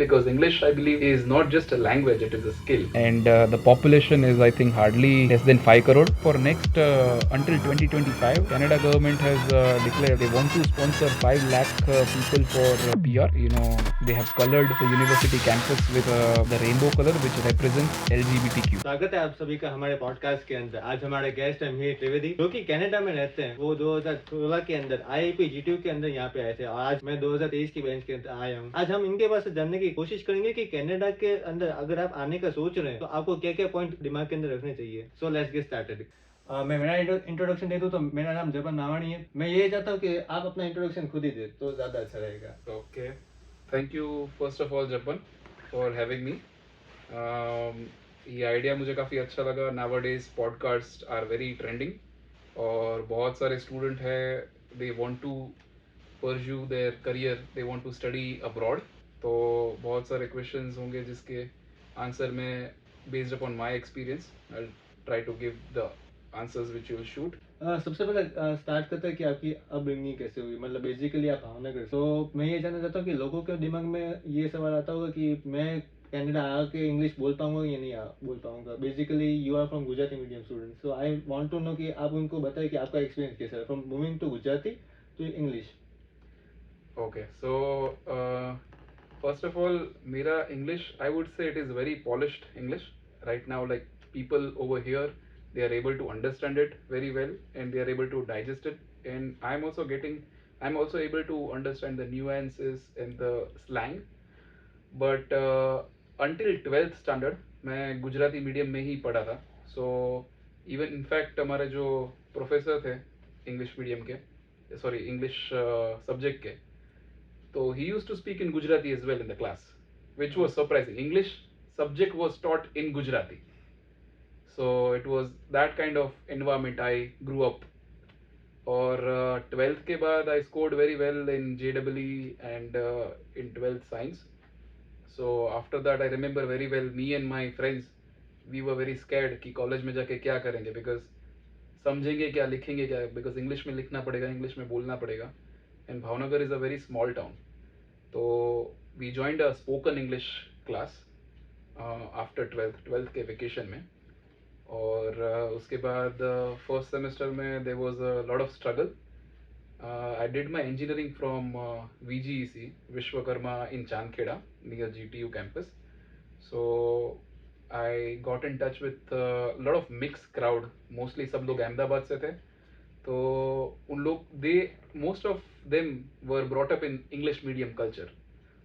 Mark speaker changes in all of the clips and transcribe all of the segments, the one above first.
Speaker 1: because English, I believe, is not just a language, it is a skill.
Speaker 2: And the population is, I think, hardly less than 5 crore. For next until 2025, Canada government has declared they want to sponsor 5 lakh people for PR. They have colored the university campus with the rainbow color, which represents LGBTQ.
Speaker 3: स्वागत है आप सभी का हमारे podcast के अंदर। आज हमारे गेस्ट हैं मीर त्रिवेदी, जो कि कनाडा में रहते हैं। वो 2016 के अंदर IIP GTU के अंदर यहाँ पे आए थे और आज मैं 2023 की बेंच के अंदर आया हूँ। आज हम इनके पास से जानने की कोशिश करेंगे कि कनाडा के अंदर अगर आप आने का सोच रहे हैं तो आपको क्या क्या पॉइंट दिमाग के अंदर रखने चाहिए। So let's get started. मैं मेरा इंट्रोडक्शन दे दूँ तो मेरा नाम जबन नावानी है। मैं ये चाहता हूँ कि आप अपना इंट्रोडक्शन खुद ही दे तो ज़्यादा अच्छा रहेगा।
Speaker 1: Okay. Thank you, first of all, Japan, for having me. ये आइडिया मुझे काफ़ी अच्छा लगा। Nowadays podcasts are very trending और बहुत सारे स्टूडेंट हैं, they want to pursue their career, they want to study abroad. तो बहुत सारे क्वेश्चंस होंगे जिसके आंसर में based upon my experience I'll try to give the answers which you will shoot.
Speaker 3: सबसे पहले स्टार्ट करते हैं कि आपकी अपब्रिंगिंग कैसे हुई, मतलब बेसिकली आप भावनगर। तो मैं ये जानना चाहता हूँ कि लोगों के दिमाग में ये सवाल आता होगा कि मैं कनाडा आके इंग्लिश बोल पाऊंगा या नहीं बोल पाऊंगा। Basically you are from Gujarati medium student, so I want to know कि आप उनको बताएं कि आपका एक्सपीरियंस कैसा है from moving to Gujarati to English.
Speaker 1: Okay, so first of all, Mira English, I would say it is very polished English. Right now, like people over here, they are able to understand it very well and they are able to digest it. And I'm also able to understand the nuances and the slang. But until 12th standard, मैं Gujarati medium में ही पढ़ा था. So even in fact हमारे जो professor थे English medium के, sorry English subject के, so he used to speak in Gujarati as well in the class, which was surprising. English subject was taught in Gujarati. So it was that kind of environment I grew up. और 12th के बाद I scored very well in JEE and in 12th science. So after that I remember very well, me and my friends, we were very scared कि college में जाके क्या करेंगे, because समझेंगे क्या, लिखेंगे क्या, because इंग्लिश में लिखना पड़ेगा, इंग्लिश में बोलना पड़ेगा. And Bhavnagar is a very small town. तो we joined a spoken English class after twelfth के वेकेशन में. और उसके बाद फर्स्ट सेमेस्टर में there was a lot of struggle. I did my engineering from VGEC, Vishwakarma in Chandkheda near GTU campus. So I got in touch with lot of mix crowd, mostly सब लोग अहमदाबाद से थे. तो उन लोग, they most of them were brought up in English medium culture.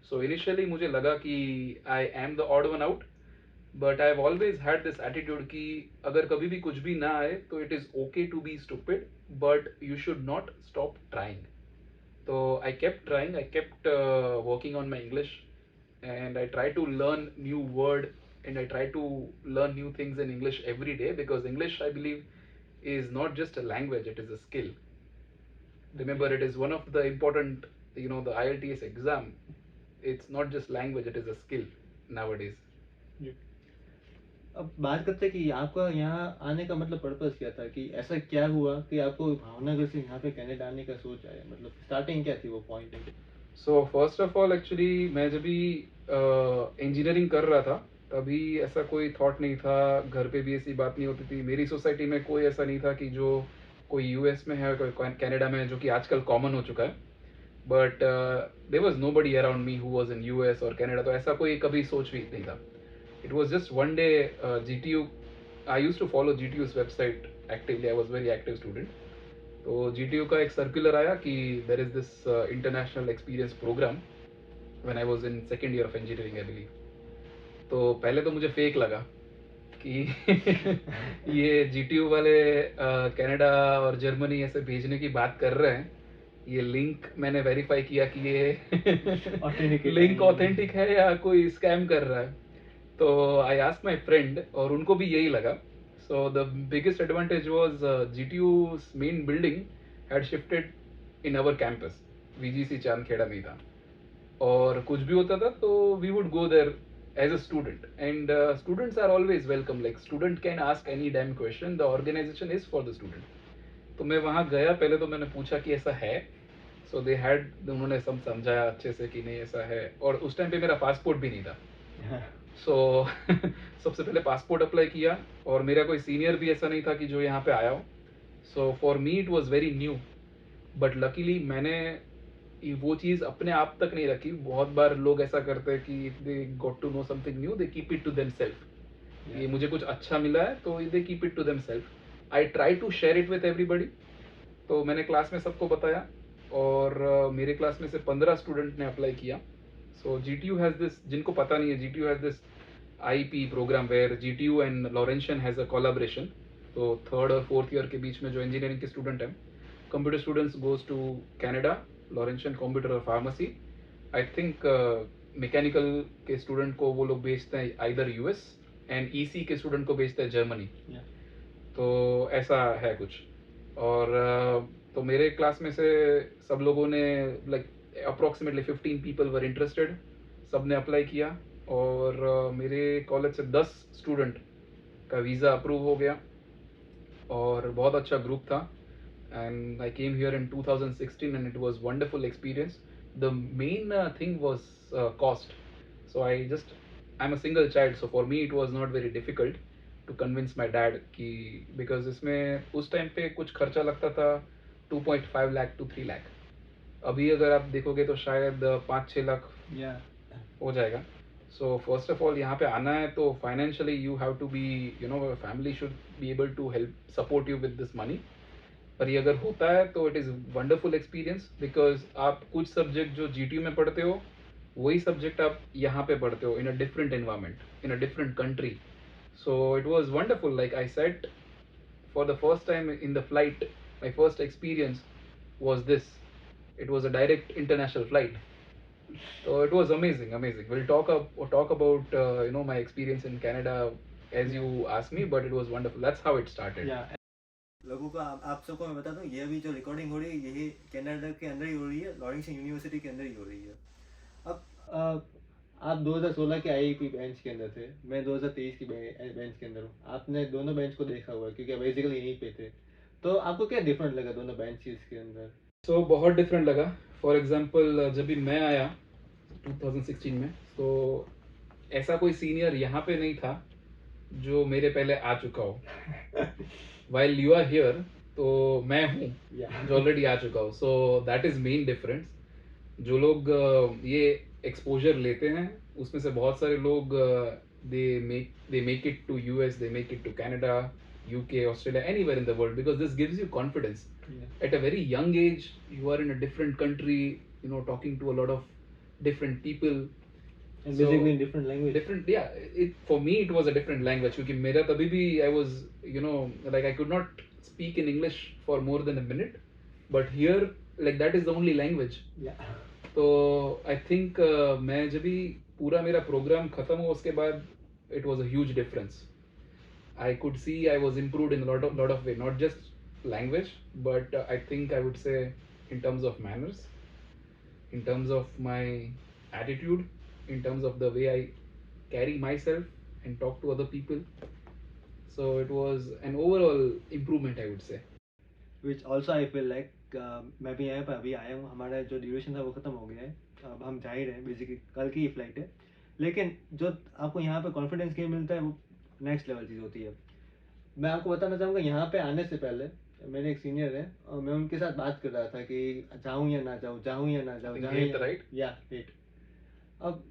Speaker 1: So initially मुझे लगा कि I am the odd one out, but I have always had this attitude कि अगर कभी भी कुछ भी ना आए तो it is okay to be stupid, but you should not stop trying. तो I kept trying, I kept working on my English and I try to learn new word and I try to learn new things in English every day, because English, I believe, is not just a language, it is a skill. Remember, it is one of the important, the IELTS exam. It's not just language, it is a skill nowadays.
Speaker 3: अब बात करते हैं कि आपका यहाँ आने का मतलब पर्पस क्या था, कि ऐसा क्या हुआ कि आपको भावनगर से यहाँ पे कनाडा आने का सोच आया, मतलब स्टार्टिंग क्या थी वो point.
Speaker 1: So first of all, actually मैं जब भी इंजीनियरिंग कर रहा था तभी ऐसा कोई थॉट नहीं था, घर पे भी ऐसी बात नहीं होती थी, मेरी सोसाइटी में कोई ऐसा नहीं था कि जो कोई US में है, कोई कनाडा में है, जो कि आजकल कॉमन हो चुका है. But there was nobody around me who was in US और कनाडा, तो ऐसा कोई कभी सोच भी नहीं था. It was just one day GTU, I used to follow GTU's website actively, I was very active student. तो GTU का एक सर्कुलर आया कि there is this international experience program when I was in second year of engineering, I believe. तो पहले तो मुझे fake लगा कि ये GTU वाले कनाडा और जर्मनी ऐसे भेजने की बात कर रहे हैं. ये लिंक मैंने वेरीफाई किया कि ये लिंक ऑथेंटिक है या कोई स्कैम कर रहा है. तो आई आस्क्ड माय फ्रेंड और उनको भी यही लगा. So the biggest advantage was GTU's main building had shifted in our campus. VGC Chandkheda में ही था और कुछ भी होता था तो we would go there as a student, and students are always welcome. Like student can ask any damn question. The organization is for the student. तो मैं वहाँ गया, पहले तो मैंने पूछा कि ऐसा है. सो दे हैड, उन्होंने सब समझाया अच्छे से कि नहीं ऐसा है, और उस टाइम पे मेरा पासपोर्ट भी नहीं था। सो सबसे पहले पासपोर्ट अप्लाई किया, और मेरा कोई सीनियर भी ऐसा नहीं था कि जो यहाँ पे आया हो। सो for me it was very new, but luckily मैंने वो चीज़ अपने आप तक नहीं रखी। बहुत बार लोग ऐसा करते हैं कि if they got to know something new they keep it to them self. ये मुझे कुछ अच्छा मिला है तो they keep it to them self. I try to share it with everybody. तो मैंने क्लास में सबको बताया, और मेरे क्लास में से 15 स्टूडेंट ने अप्लाई किया। सो GTU हैज़ दिस, जिनको पता नहीं है, GTU has this IEP program where GTU and Laurentian has a collaboration. तो 3rd और 4th ईयर के बीच में जो इंजीनियरिंग के स्टूडेंट हैं, computer students goes to Canada, Laurentian computer और फार्मेसी। आई थिंक मैकेनिकल के स्टूडेंट को वो लोग भेजते हैं आइदर US, एंड EC के स्टूडेंट को भेजते हैं जर्मनी। तो ऐसा है कुछ। और तो मेरे क्लास में से सब लोगों ने, like approximately 15 people were interested, सब ने अप्लाई किया, और मेरे कॉलेज से 10 स्टूडेंट का वीज़ा अप्रूव हो गया, और बहुत अच्छा ग्रुप था। And I came here in 2016 and it was wonderful experience. The main thing was cost. So I am a single child, so for me it was not very difficult to convince my dad कि, because इसमें उस time पे कुछ खर्चा लगता था 2.5 lakh to 3 lakh. अभी अगर आप देखोगे तो शायद 5-6 लाख हो जाएगा। सो फर्स्ट ऑफ ऑल यहाँ पे आना है तो financially you have to be, you know, family should be able to help support you with this money. पर ये अगर होता है तो it is wonderful experience, because आप कुछ सब्जेक्ट जो GTU में पढ़ते हो वही सब्जेक्ट आप यहाँ पे पढ़ते हो in a different environment, in a different country. So it was wonderful. Like I said, for the first time in the flight, my first experience was this. It was a direct international flight. So it was amazing, amazing. We'll talk about my experience in Canada as you asked me, but it was wonderful. That's how it started.
Speaker 3: लोगों को आप सबको मैं बता दूं, ये भी जो रिकॉर्डिंग हो रही है यही कनाडा के अंदर ही हो रही है, लॉरेंशियन यूनिवर्सिटी के अंदर ही हो रही है। अब आप 2016 के IEP बेंच के अंदर थे, मैं 2023 की बेंच के अंदर हूँ। आपने दोनों बेंच को देखा हुआ है क्योंकि बेसिकली यहीं पे थे। तो आपको क्या डिफरेंट लगा दोनों बेंचेस के अंदर?
Speaker 1: So बहुत डिफरेंट लगा। फॉर एग्जाम्पल जब भी मैं आया 2016 में, तो ऐसा कोई सीनियर यहाँ पे नहीं था जो मेरे पहले आ चुका हो। While you are here, तो मैं हूँ जो ऑलरेडी आ चुका हूँ। So that is main difference. जो लोग ये एक्सपोजर लेते हैं उसमें से बहुत सारे लोग they make it to US, they make it to Canada, UK, Australia, anywhere in the world, because this gives you confidence. At a very young age, you are in a different country, talking to a lot of different people.
Speaker 3: And basically in different language.
Speaker 1: Different, yeah. For me, it was a different language. क्योंकि मेरा तभी भी I was, like I could not speak in English for more than a minute, but here, like that is the only language.
Speaker 3: Yeah.
Speaker 1: तो I think मैं जब भी पूरा मेरा प्रोग्राम ख़त्म हुआ उसके बाद it was a huge difference. I could see I was improved in lot of way, not just language, but I think I would से in terms of manners, in terms of my attitude, in terms of the way I carry myself and talk to other people. So it was an overall improvement, I would say.
Speaker 3: Which also I feel like मैं भी यहाँ पर अभी आया हूँ, हमारा जो duration था वो ख़त्म हो गया है, अब हम जा ही रहे हैं, बेसिकली कल की ही फ्लाइट है। लेकिन जो आपको यहाँ पे कॉन्फिडेंस गेन मिलता है वो नेक्स्ट लेवल चीज़ होती है। मैं आपको बताना चाहूँगा, यहाँ पे आने से पहले मेरे एक सीनियर है और मैं उनके साथ बात कर रहा था कि जाऊँ या ना जाऊँ, जाऊँ या ना जाऊँ,
Speaker 1: Right?
Speaker 3: या हिट। अब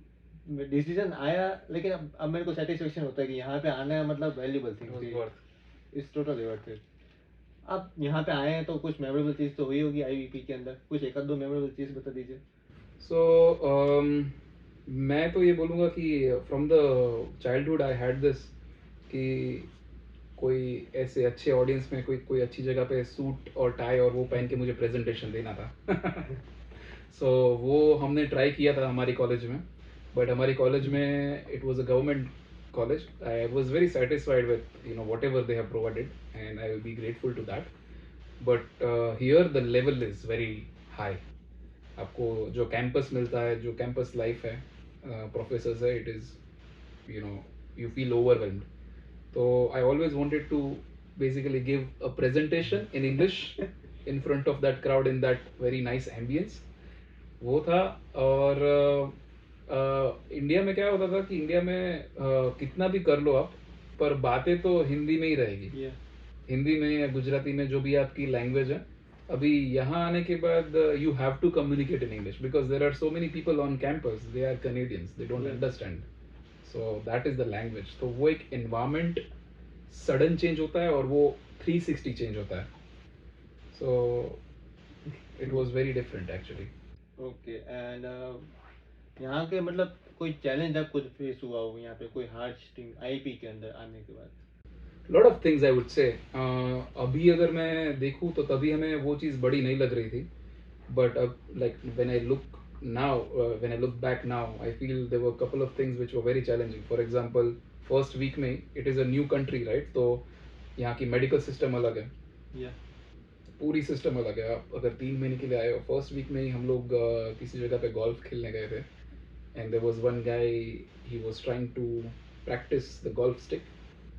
Speaker 3: डिसीजन आया, लेकिन अब मेरे को सेटिस्फेक्शन होता है कि यहाँ पे आना है, मतलब वैल्यूबल थिंग थी, इट्स टोटली वर्थ इट। आप यहाँ पे आए हैं तो कुछ मेमोरेबल चीज़ तो हुई होगी IEP के अंदर, कुछ एक आध दो मेमोरेबल चीज़ बता दीजिए।
Speaker 1: सो मैं तो ये बोलूँगा कि from the childhood I had this कि कोई ऐसे अच्छे ऑडियंस में कोई अच्छी जगह पे सूट और टाई और वो पहन के मुझे प्रेजेंटेशन देना था। सो वो हमने ट्राई किया था हमारी कॉलेज में, बट हमारी कॉलेज में it was a government college. I was very satisfied with whatever they have provided, and I will be grateful to that. But here the level is very high. आपको जो campus मिलता है, जो campus life है, professors है, it is you feel overwhelmed. So I always wanted to basically give a presentation in English in front of that crowd in that very nice ambience. वो था। और इंडिया में क्या होता था कि इंडिया में कितना भी कर लो आप, पर बातें तो हिंदी में ही रहेगी।
Speaker 3: Yeah.
Speaker 1: हिंदी में या गुजराती में, जो भी आपकी लैंग्वेज है। अभी यहाँ आने के बाद you have to communicate in English because there are so many people on campus, they are Canadians, they don't
Speaker 3: Yeah.
Speaker 1: Understand, so that is the language. तो वो एक एनवायरमेंट सडन चेंज होता है और वो 360 चेंज होता है। So it was very different actually.
Speaker 3: Okay and यहाँ के मतलब कोई चैलेंज आपको फेस हुआ हो यहाँ पे, कोई हार्ड स्ट्रिंग आईपी के अंदर आने के बाद?
Speaker 1: Lot of things I would से। अभी अगर मैं देखूँ तो तभी हमें वो चीज़ बड़ी नहीं लग रही थी, बट अब like when I look now, when I look back now, I feel there were a couple of things which were very challenging. For example, first week में it is a new country, right? तो यहाँ की medical system अलग है,
Speaker 3: Yeah.
Speaker 1: पूरी system अलग है। आप अगर 3 महीने के लिए आए हो, फर्स्ट वीक में ही हम लोग किसी जगह पे गोल्फ खेलने गए थे, and there was one guy, he was trying to practice the golf stick,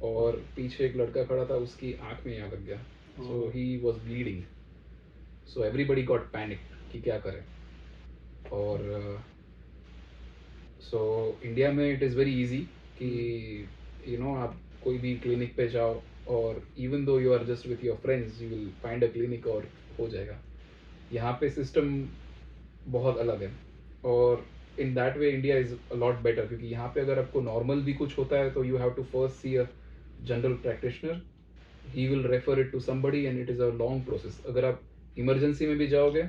Speaker 1: और पीछे एक लड़का खड़ा था, उसकी आंख में यहाँ लग गया, so he was bleeding, so everybody got panic कि क्या करें। और सो इंडिया में इट इज़ वेरी इजी कि यू नो आप कोई भी क्लिनिक पे जाओ, और even though you are just with your friends, you will find a clinic और हो जाएगा। यहाँ पे सिस्टम बहुत अलग है, और in that way India is a lot better, क्योंकि यहाँ पे अगर आपको नॉर्मल भी कुछ होता है तो you have to first see a general practitioner, he will refer it to somebody, and it is a long process. अगर आप इमरजेंसी में भी जाओगे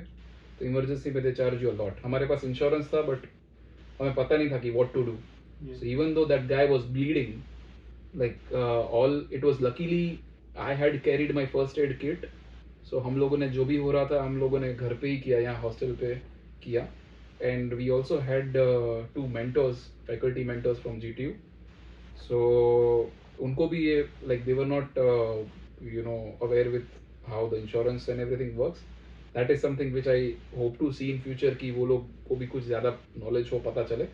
Speaker 1: तो इमरजेंसी में they charge you a lot. हमारे पास इंश्योरेंस था, बट हमें पता नहीं था कि what to do.
Speaker 3: Yeah.
Speaker 1: So even though that guy was bleeding, like it was luckily I had carried my first aid kit. So हम लोगों ने जो भी हो रहा था हम लोगों ने घर पे ही किया, यहाँ हॉस्टल पे किया। And we also had 2 mentors, faculty mentors from GTU. So उनको भी ये like they were not aware with how the insurance and everything works. That is something which I hope to see in future कि वो लोग को भी कुछ ज़्यादा knowledge हो, पता चले।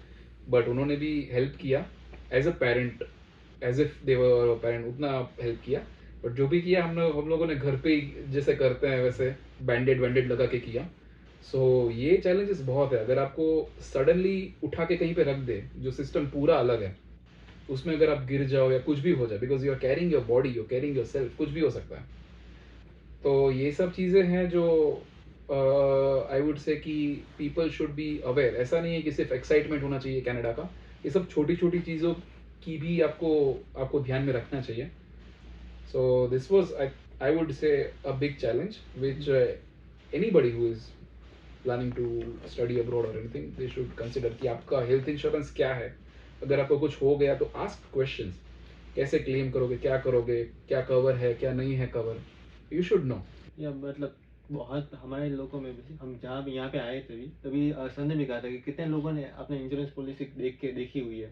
Speaker 1: बट उन्होंने भी हेल्प किया as a parent, as if they were parent, उतना हेल्प किया। बट जो भी किया हम लोगों ने घर पे ही जैसे करते हैं वैसे बैंडेड वैंडेड लगा के किया। सो ये चैलेंजेस बहुत है। अगर आपको सडनली उठा के कहीं पे रख दे, जो सिस्टम पूरा अलग है, उसमें अगर आप गिर जाओ या कुछ भी हो जाए, because you are carrying your body, you carrying your self, कुछ भी हो सकता है। तो ये सब चीज़ें हैं जो आई वुड से कि पीपल शुड बी अवेयर। ऐसा नहीं है कि सिर्फ एक्साइटमेंट होना चाहिए कनाडा का, ये सब छोटी छोटी चीज़ों की भी आपको ध्यान में रखना चाहिए। So this was I would say a big challenge which anybody who is planning to study abroad और एनीथिंग, दे शुड कंसिडर कि आपका हेल्थ इंश्योरेंस क्या है। अगर आपको कुछ हो गया तो आस्क क्वेश्चंस, कैसे क्लेम करोगे, क्या करोगे, क्या कवर है, क्या नहीं है कवर, यू शुड नो।
Speaker 3: या मतलब बहुत हमारे लोगों में भी, हम जहाँ भी यहाँ पे आए थे तभी सर ने भी कहा था कि कितने लोगों ने अपने इंश्योरेंस पॉलिसी देखी हुई है।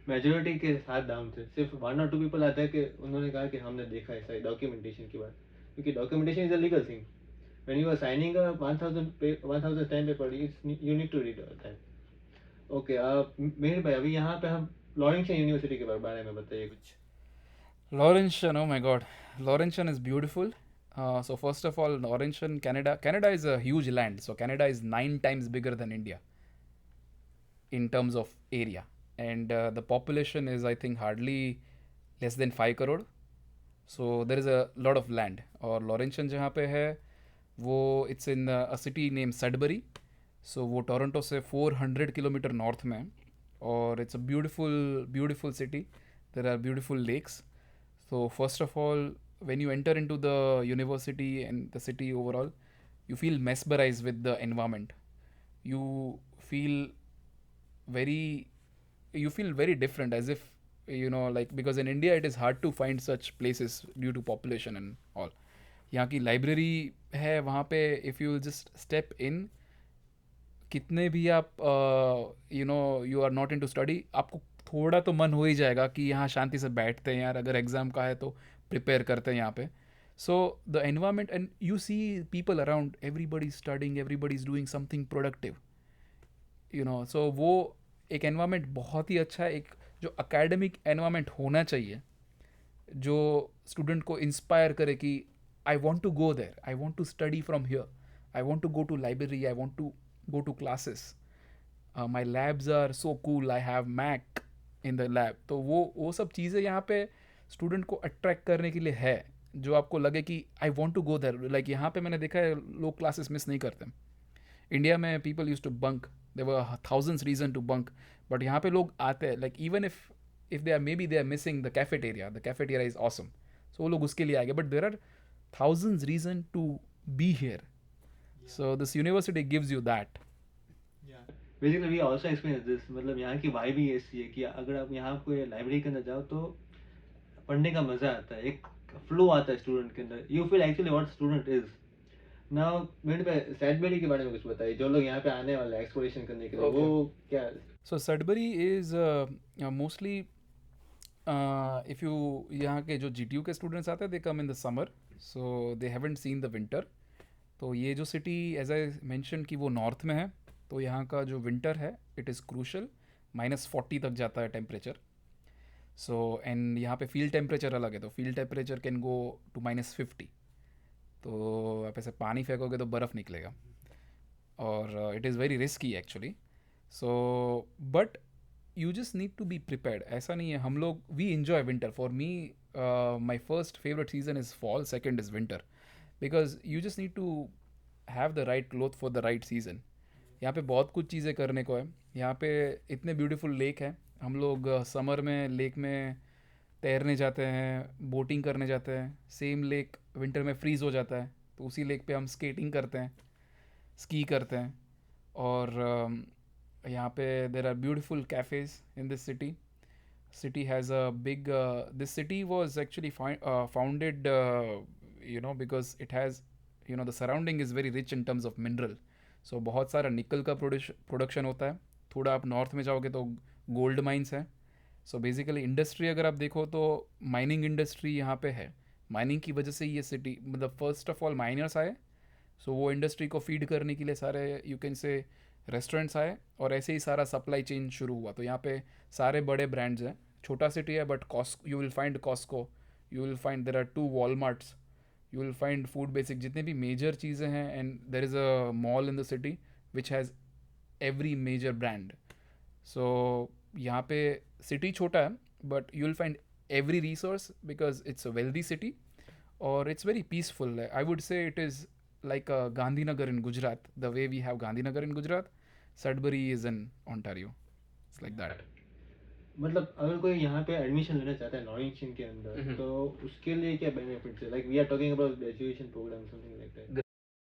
Speaker 3: मेजोरिटी के साथ दाम थे, सिर्फ 1 or 2 पीपल आता है कि उन्होंने कहा कि हमने देखा है सारी डॉक्यूमेंटेशन की बात, क्योंकि documentation is a legal thing. When you are signing a 1000 stamp paper, you need to read that. Okay, मेरे भाई अभी यहाँ पे हम लॉरेंस यूनिवर्सिटी के बारे में बताइए कुछ।
Speaker 2: Laurentian, oh my god, Laurentian is beautiful. So first of all, Laurentian, Canada. Canada is a huge land. So Canada is 9 times bigger than India in terms of area, and the population is, I think, hardly less than 5 crore. So there is a lot of land. और Laurentian जहाँ पे है वो it's in a city named Sudbury. So वो Toronto से 400 kilometre north में है, और it's a beautiful city. There are beautiful lakes. So first of all, when you enter into the university and the city overall, you feel mesmerized with the environment. You feel very different, as if like, because in India it is hard to find such places due to population and all. यहाँ की library है, वहाँ पे if you just step in, कितने भी आप you are not into study, आपको थोड़ा तो मन हो ही जाएगा कि यहाँ शांति से बैठते हैं यार, अगर एग्ज़ाम का है तो प्रिपेयर करते हैं यहाँ पे। So the environment, and you see people around, everybody studying, everybody is doing something productive, so वो एक एनवायरमेंट बहुत ही अच्छा है। एक जो अकेडमिक एनवायरमेंट होना चाहिए, जो स्टूडेंट को इंस्पायर करे कि I want to go there, I want to study from here, I want to go to library, I want to go to classes, my labs are so cool, I have Mac in the lab. तो वो सब चीज़ें यहाँ पे student को attract करने के लिए है, जो आपको लगे कि I want to go there. Like यहाँ पे मैंने देखा है लोग क्लासेस मिस नहीं करते। इंडिया में people use to bunk, there were thousands reason to bunk, but यहाँ पे लोग आते हैं। Like even if they are maybe they are missing the cafeteria is awesome, so वो लोग उसके लिए आ गए, but there are thousands reason to be here, so this university gives you that.
Speaker 3: Basically we also experience this, मतलब यहाँ की vibe ही ऐसी है कि अगर आप यहाँ कोई लाइब्रेरी के अंदर जाओ तो पढ़ने का मजा आता है, एक फ्लो आता है स्टूडेंट के अंदर, you feel actually what student is. Now मेरे पे सैडबरी के बारे में कुछ बताइए, जो लोग यहाँ पे आने वाले हैं एक्सप्लोरेशन करने के लिए,
Speaker 1: Okay.
Speaker 3: वो क्या।
Speaker 2: So Sudbury is mostly if you, यहाँ के जो GTU के स्टूडेंट्स आते हैं they come in the summer, so they haven't seen the winter. तो ये जो सिटी एज आई मेंशन कि वो नॉर्थ में है, तो यहाँ का जो विंटर है इट इज़ क्रूशल, -40 तक जाता है टेम्परेचर। सो एंड यहाँ पे फील्ड टेम्परेचर अलग है, तो field temperature can go to -50। तो आप ऐसे पानी फेंकोगे तो बर्फ़ निकलेगा, और it is very risky actually. So but you just need to be prepared. ऐसा नहीं है, हम लोग we enjoy winter. For me my first favourite season is fall, second is winter, because you just need to have the right cloth for the right season. यहाँ पे बहुत कुछ चीज़ें करने को है। यहाँ पे इतने ब्यूटीफुल लेक हैं, हम लोग समर में लेक में तैरने जाते हैं, बोटिंग करने जाते हैं। सेम लेक विंटर में फ्रीज़ हो जाता है, तो उसी लेक पे हम स्केटिंग करते हैं, स्की करते हैं। और यहाँ पे there are beautiful cafes in this city. City has a big this city was actually founded because it has, the surrounding is very rich in terms of mineral. So बहुत सारा निकल का प्रोडक्शन होता है। थोड़ा आप नॉर्थ में जाओगे तो गोल्ड माइंस है। सो बेसिकली इंडस्ट्री अगर आप देखो तो माइनिंग इंडस्ट्री यहाँ पे है। माइनिंग की वजह से ये सिटी, मतलब फर्स्ट ऑफ ऑल माइनर्स आए, सो वो इंडस्ट्री को फीड करने के लिए सारे यू कैन से रेस्टोरेंट्स आए, और ऐसे ही सारा सप्लाई चेन शुरू हुआ। तो यहाँ पे सारे बड़े ब्रांड्स हैं। छोटा सिटी है but you will find Costco, you will find there are 2 Walmarts, you will find food basic, जितने भी मेजर चीज़ें हैं। And there is a mall in the city which has every major brand. So यहाँ पे city छोटा है but you will find every resource because it's a wealthy city, और it's very peaceful. I would say it is like Gandhinagar in Gujarat, the way we have Gandhinagar in Gujarat, Sudbury is in Ontario. It's like that.
Speaker 3: मतलब अगर कोई यहाँ पे admission लेना चाहता है Laurentian के अंदर, तो उसके लिए क्या बेनिफिट्स है? Like we are talking about graduation program, something like that.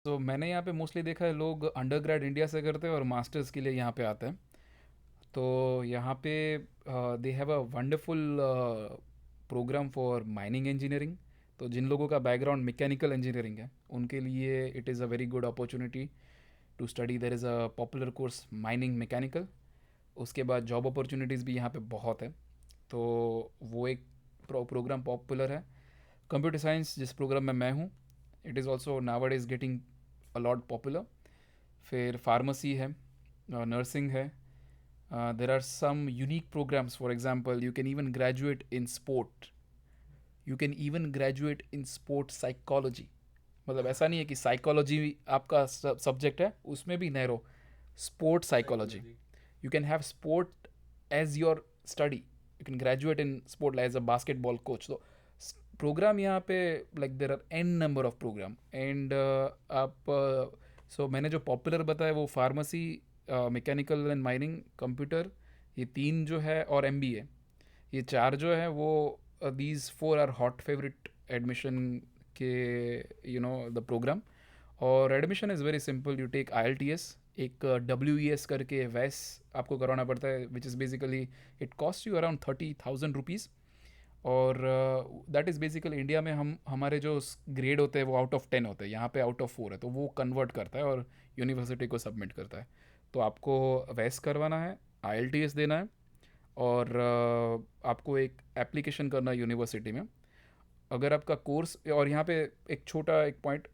Speaker 2: तो मैंने यहाँ पे मोस्टली देखा है लोग अंडर ग्रेड इंडिया से करते हैं और मास्टर्स के लिए यहाँ पे आते हैं। तो यहाँ पे they have a wonderful program for mining engineering. तो जिन लोगों का बैकग्राउंड मैकेनिकल इंजीनियरिंग है उनके लिए it is a very good opportunity to study. There is a popular course mining mechanical. उसके बाद जॉब अपॉर्चुनिटीज़ भी यहाँ पे बहुत है, तो वो एक प्रोग्राम पॉपुलर है। कंप्यूटर साइंस जिस प्रोग्राम में मैं हूँ, it is also nowadays is getting a lot popular. फिर फार्मेसी है, नर्सिंग है। There are some unique programs, for example you can even graduate in sport, you can even graduate in sport psychology. मतलब ऐसा नहीं है कि psychology आपका subject है, उसमें भी narrow sport psychology. You can have sport as your study. You can graduate in sport as a basketball coach. So program यहाँ पे like there are n number of program and आप so मैंने जो popular बताया वो pharmacy, mechanical and mining, computer, ये 3 जो है, और MBA, ये 4 जो है वो these 4 are hot favorite admission के the program। और admission is very simple, you take IELTS, एक WES करके वैस आपको करवाना पड़ता है, which is basically it cost you around 30,000 rupees. और दैट इज़ बेसिकली इंडिया में हमारे जो ग्रेड होते हैं वो आउट ऑफ 10 होते हैं, यहाँ पे आउट ऑफ 4 है, तो वो कन्वर्ट करता है और यूनिवर्सिटी को सबमिट करता है। तो आपको वैस करवाना है, IELTS देना है, और आपको एक एप्लीकेशन करना है यूनिवर्सिटी में। अगर आपका कोर्स, और यहाँ पे एक छोटा एक पॉइंट,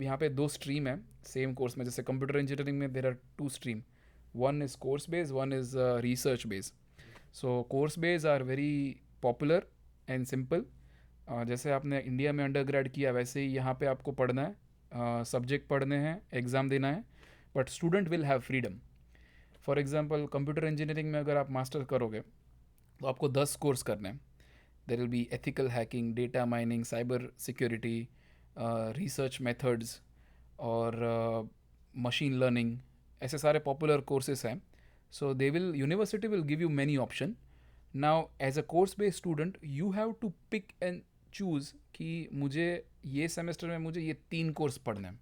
Speaker 2: यहाँ पे 2 स्ट्रीम है सेम कोर्स में। जैसे कंप्यूटर इंजीनियरिंग में there are 2 stream, one is course based, one is research based. So course based are very popular and simple, जैसे आपने इंडिया में अंडरग्रेड किया वैसे ही यहाँ पे आपको पढ़ना है, सब्जेक्ट पढ़ने हैं, एग्ज़ाम देना है, but student will have freedom. For example computer engineering में अगर आप मास्टर करोगे तो आपको 10 कोर्स करने हैं. There will be ethical hacking, data mining, cyber security, research methods और मशीन लर्निंग, ऐसे सारे पॉपुलर कोर्सेस हैं. So they will university will give you many option. Now as a course based student you have to pick and choose कि मुझे ये semester में मुझे ये 3 कोर्स पढ़ने हैं.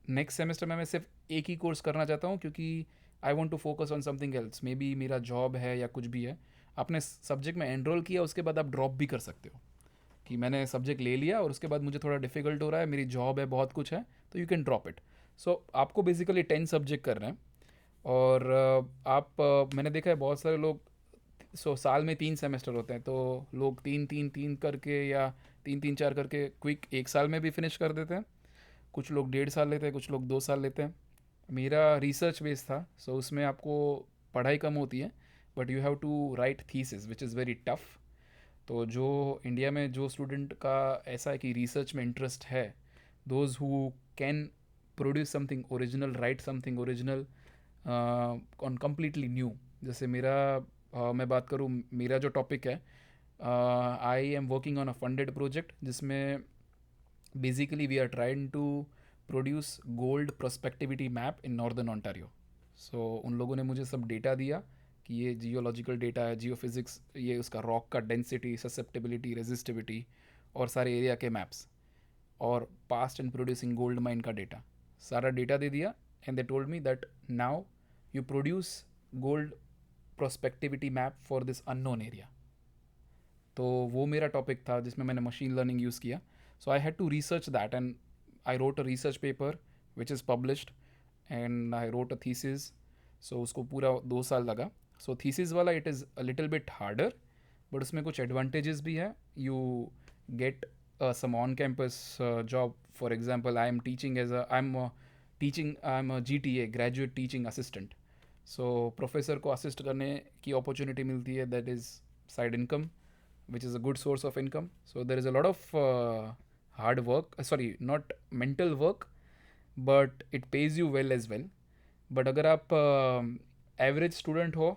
Speaker 2: नेक्स्ट सेमेस्टर में मैं सिर्फ एक ही कोर्स करना चाहता हूँ क्योंकि I want to focus on something else, maybe मेरा जॉब है या कुछ भी है. आपने सब्जेक्ट में एनरोल किया उसके बाद आप ड्रॉप भी कर सकते हो कि मैंने सब्जेक्ट ले लिया और उसके बाद मुझे थोड़ा डिफिकल्ट हो रहा है, मेरी जॉब है, बहुत कुछ है, तो यू कैन ड्रॉप इट. सो आपको बेसिकली 10 सब्जेक्ट कर रहे हैं. और मैंने देखा है बहुत सारे लोग, साल में 3 सेमेस्टर होते हैं तो लोग 3 3 3 करके या 3 3 4 करके क्विक 1 साल में भी फिनिश कर देते हैं. कुछ लोग 1.5 साल लेते हैं, कुछ लोग 2 साल लेते हैं. मेरा रिसर्च बेस्ड था, सो उसमें आपको पढ़ाई कम होती है but you have to write thesis which is very tough. तो जो इंडिया में जो स्टूडेंट का ऐसा है कि रिसर्च में इंटरेस्ट है, those who can produce something original, right something original on completely new. जैसे मैं बात करूँ, मेरा जो टॉपिक है, I am working on a funded project जिसमें basically we are trying to produce gold prospectivity map in northern Ontario. So उन लोगों ने मुझे सब डेटा दिया कि ये जियोलॉजिकल डेटा है, जियोफिजिक्स, ये उसका रॉक का डेंसिटी, ससेप्टिबिलिटी, रेजिस्टिविटी और सारे एरिया के मैप्स और past and producing gold mine का डेटा, सारा डेटा दे दिया. And they told me that now you produce gold prospectivity map for this unknown area. तो वो मेरा टॉपिक था जिसमें मैंने मशीन लर्निंग यूज़ किया. So I had to research that and I wrote a research paper which is published and I wrote a thesis. So उसको पूरा 2 साल लगा. So thesis वाला it is a little bit harder but उसमें कुछ advantages भी है. You get some on-campus job. For example, I'm a GTA, graduate teaching assistant. So professor को assist करने की opportunity मिलती है. That is side income, which is a good source of income. So there is a lot of hard work, not mental work, but it pays you well as well. But अगर आप average student हो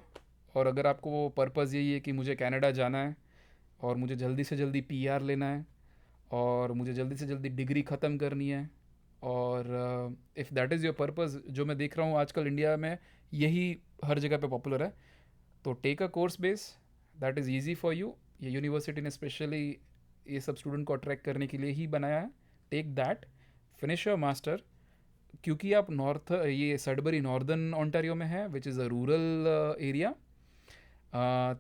Speaker 2: और अगर आपको वो purpose यही है कि मुझे कनाडा जाना है और मुझे जल्दी से जल्दी पीआर लेना है और मुझे जल्दी से जल्दी डिग्री ख़त्म करनी है, और if that is your purpose, जो मैं देख रहा हूँ आजकल इंडिया में यही हर जगह पे पॉपुलर है, तो take a course base that is easy for you. ये यूनिवर्सिटी ने स्पेशली ये सब स्टूडेंट को अट्रैक्ट करने के लिए ही बनाया है. Take that, finish your master, क्योंकि आप ये सडबरी नॉर्दर्न ओंटारियो में है which is a rural area.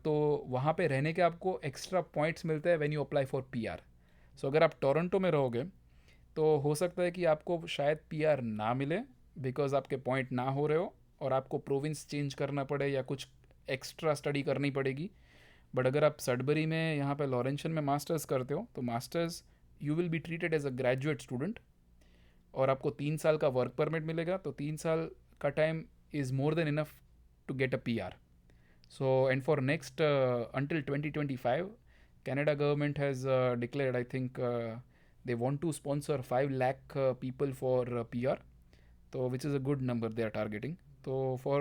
Speaker 2: तो वहाँ पे रहने के आपको एक्स्ट्रा पॉइंट्स मिलते हैं when you apply for PR. So अगर आप टोरंटो में रहोगे तो हो सकता है कि आपको शायद पीआर ना मिले बिकॉज आपके पॉइंट ना हो रहे हो और आपको प्रोविंस चेंज करना पड़े या कुछ एक्स्ट्रा स्टडी करनी पड़ेगी. बट अगर आप सडबरी में यहाँ पे लॉरेंशन में मास्टर्स करते हो तो masters you will be treated as a graduate student और आपको 3 साल का वर्क परमिट मिलेगा. तो 3 साल का time is more than enough to get a PR. So and for next until 2025, Canada government has declared, I think they want to sponsor 5 lakh people for PR, so which is a good number they are targeting. So for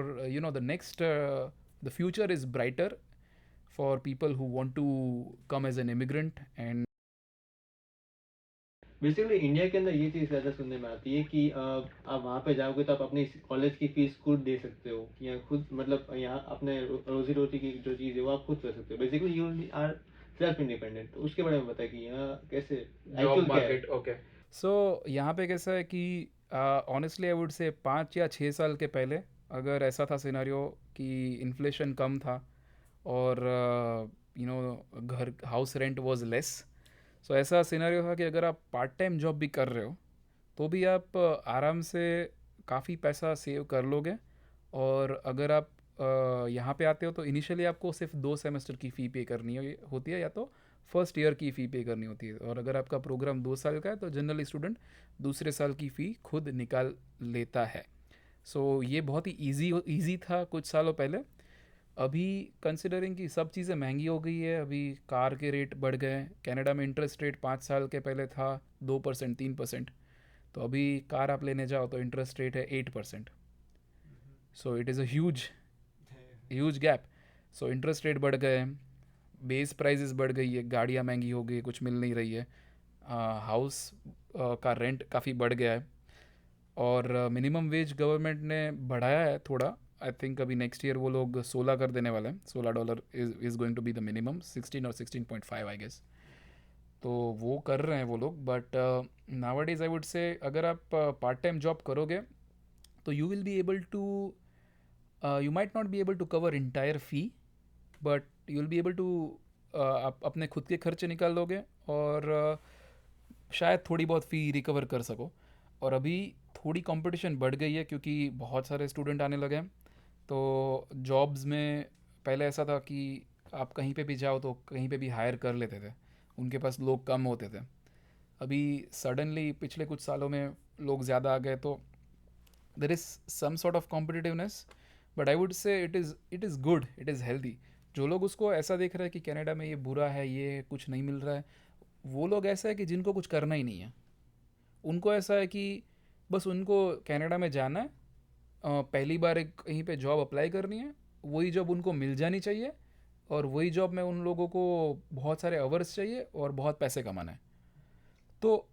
Speaker 2: the next the future is brighter for people who want to come as an immigrant. And
Speaker 3: basically India के अंदर ये चीज़ ज़्यादा सुनने में आती है कि आप वहाँ पे जाओगे तो आप अपनी कॉलेज की फीस खुद दे सकते हो या खुद मतलब यहाँ अपने रोजी रोटी की जो चीज़ है वो आप खुद कर सकते हो. Basically you are self independent. तो उसके बारे में बताया कि यहाँ कैसे
Speaker 1: जॉब मार्केट. ओके,
Speaker 2: सो यहाँ पे कैसा है कि ऑनेस्टली आई वुड से 5 या 6 साल के पहले अगर ऐसा था सिनेरियो कि इन्फ्लेशन कम था और घर हाउस रेंट वाज लेस, सो ऐसा सिनेरियो था कि अगर आप पार्ट टाइम जॉब भी कर रहे हो तो भी आप आराम से काफ़ी पैसा सेव कर लोगे. और अगर आप यहाँ पे आते हो तो इनिशियली आपको सिर्फ 2 सेमेस्टर की फ़ी पे करनी होती है या तो फर्स्ट ईयर की फ़ी पे करनी होती है. और अगर आपका प्रोग्राम 2 साल का है तो जनरली स्टूडेंट दूसरे साल की फ़ी खुद निकाल लेता है. सो ये बहुत ही ईजी था कुछ सालों पहले. अभी कंसिडरिंग कि सब चीज़ें महंगी हो गई है, अभी कार के रेट बढ़ गए हैं। कनाडा में इंटरेस्ट रेट 5 साल के पहले था 2% 3%, तो अभी कार आप लेने जाओ तो इंटरेस्ट रेट है 8%। सो it is a huge gap. So interest rate बढ़ गए हैं, बेस प्राइजेस बढ़ गई है, गाड़ियाँ महंगी हो गई, कुछ मिल नहीं रही है, हाउस का रेंट काफ़ी बढ़ गया है, और मिनिमम वेज गवर्नमेंट ने बढ़ाया है थोड़ा। आई थिंक अभी नेक्स्ट ईयर वो लोग 16 कर देने वाले हैं। $16 is going to be the minimum, 16 और 16.5 आई गेस। तो वो कर रहे हैं वो लोग, बट नाउअडेज आई वुड से अगर आप पार्ट टाइम जॉब करोगे तो you will be able to, you might not be able to cover entire fee, but you will be able to, आप अपने खुद के खर्चे निकाल लोगे, और शायद थोड़ी बहुत फ़ी रिकवर कर सको। और अभी थोड़ी कंपटीशन बढ़ गई है क्योंकि बहुत सारे स्टूडेंट आने लगे हैं। तो जॉब्स में पहले ऐसा था कि आप कहीं पे भी जाओ तो कहीं पे भी हायर कर लेते थे, उनके पास लोग कम होते थे। अभी सडनली पिछले कुछ सालों में लोग ज़्यादा आ गए, तो there is some sort of competitiveness, but I would say it is good, it is healthy. जो लोग उसको ऐसा देख रहे हैं कि कनाडा में ये बुरा है, ये कुछ नहीं मिल रहा है, वो लोग ऐसा है कि जिनको कुछ करना ही नहीं है। उनको ऐसा है कि बस उनको कनाडा में जाना है, पहली बार एक कहीं पे जॉब अप्लाई करनी है, वही जॉब उनको मिल जानी चाहिए, और वही जॉब में उन लोगों को बहुत सारे आवर्स चाहिए और बहुत पैसे कमाना है। तो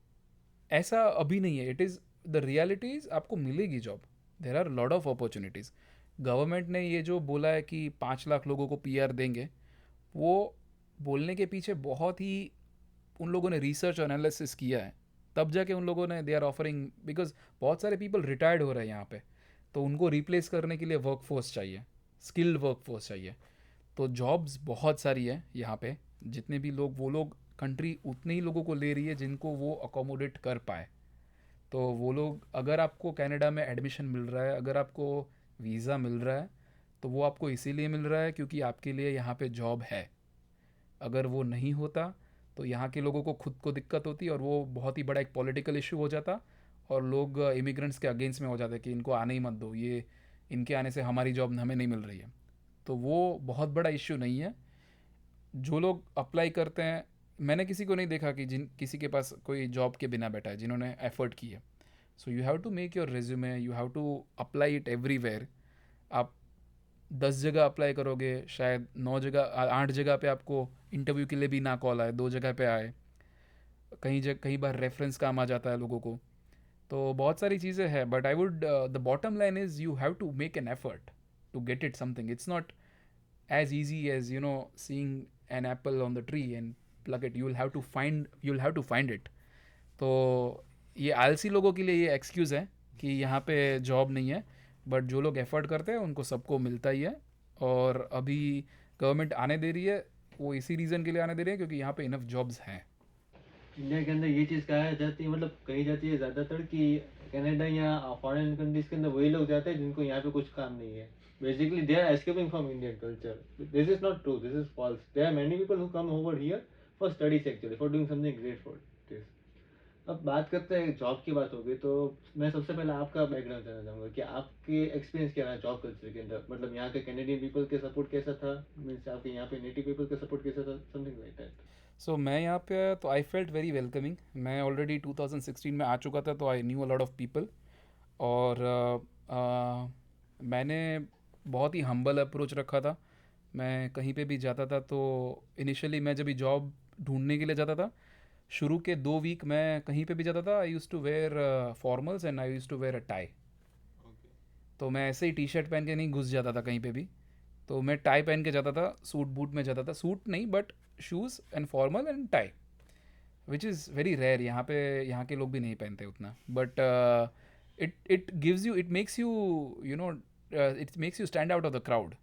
Speaker 2: ऐसा अभी नहीं है। It is the reality is आपको मिलेगी job, there are lot of opportunities. Government ने ये जो बोला है कि 5 लाख लोगों को पीआर देंगे, वो बोलने के पीछे बहुत ही उन लोगों ने रिसर्च और एनालिसिस किया है, तब जाके उन लोगों ने दे आर ऑफरिंग, बिकॉज बहुत सारे पीपल रिटायर्ड हो रहे हैं यहाँ पे, तो उनको रिप्लेस करने के लिए वर्कफोर्स चाहिए, स्किल्ड वर्कफोर्स चाहिए। तो जॉब्स बहुत सारी है यहाँ पे, जितने भी लोग, वो लोग कंट्री उतने ही लोगों को ले रही है जिनको वो अकोमोडेट कर पाए। तो वो लोग, अगर आपको कनाडा में एडमिशन मिल रहा है, अगर आपको वीज़ा मिल रहा है, तो वो आपको इसीलिए मिल रहा है क्योंकि आपके लिए यहाँ पे जॉब है। अगर वो नहीं होता तो यहाँ के लोगों को खुद को दिक्कत होती, और वो बहुत ही बड़ा एक पॉलिटिकल इशू हो जाता, और लोग इमिग्रेंट्स के अगेंस्ट में हो जाते कि इनको आने ही मत दो, ये इनके आने से हमारी जॉब हमें नहीं मिल रही है। तो वो बहुत बड़ा इशू नहीं है। जो लोग अप्लाई करते हैं, मैंने किसी को नहीं देखा कि जिन किसी के पास कोई जॉब के बिना बैठा है, जिन्होंने एफर्ट की है। So you have to make your resume, you have to apply it everywhere. आप 10 जगह अप्लाई करोगे, शायद 9 जगह 8 जगह पे आपको इंटरव्यू के लिए भी ना कॉल आए, 2 जगह पे आए, कई बार रेफरेंस काम आ जाता है लोगों को। तो बहुत सारी चीज़ें हैं, but I would, the bottom line is you have to make an effort to get it something. It's not as easy as seeing an apple on the tree and pluck it. You'll have to find it. तो ये आलसी लोगों के लिए ये excuse है कि यहाँ पे जॉब नहीं है, बट जो लोग एफर्ट करते हैं उनको सबको मिलता ही है। और अभी गवर्नमेंट आने दे रही है, वो इसी रीज़न के लिए आने दे रही है क्योंकि यहाँ पे इनफ जॉब्स हैं।
Speaker 3: इंडिया के अंदर ये चीज़ कहा जाती है, मतलब कही जाती है ज़्यादातर कि कनाडा या फॉरेन कंट्रीज के अंदर वही लोग जाते हैं जिनको यहाँ पे कुछ काम नहीं है। Basically they are escaping from Indian culture. This is not true, this is false. There are many people who come over here for studies actually, for doing something great for this. अब बात करते हैं, job की बात हो गई, तो मैं सबसे पहले आपका बैकग्राउंड जानना चाहूँगा कि आपके एक्सपीरियंस क्या रहा जॉब कल्चर के अंदर, मतलब यहाँ के कैनेडियन पीपल के सपोर्ट कैसा था, मीन्स आपके यहाँ पे नेटिव पीपल का सपोर्ट कैसा था, समथिंग लाइक दैट।
Speaker 2: सो मैं यहाँ पे आया तो आई फेल्ट वेरी वेलकमिंग। मैं ऑलरेडी 2016 में आ चुका था, तो I knew a lot of people. और मैंने बहुत ही हम्बल अप्रोच रखा था। मैं कहीं पे भी जाता था तो इनिशियली मैं जब भी जॉब ढूंढने के लिए जाता था, शुरू के 2 वीक मैं कहीं पे भी जाता था, I use to wear formals and I use to wear a tie. तो मैं ऐसे ही टी शर्ट पहन के नहीं घुस जाता था कहीं पे भी, तो मैं टाई पहन के जाता था, सूट बूट में जाता था, सूट नहीं but shoes and formal and tie, which is very rare. यहाँ पे यहाँ के लोग भी नहीं पहनते उतना, but it gives you, it makes you, you know, it makes you stand out of the crowd.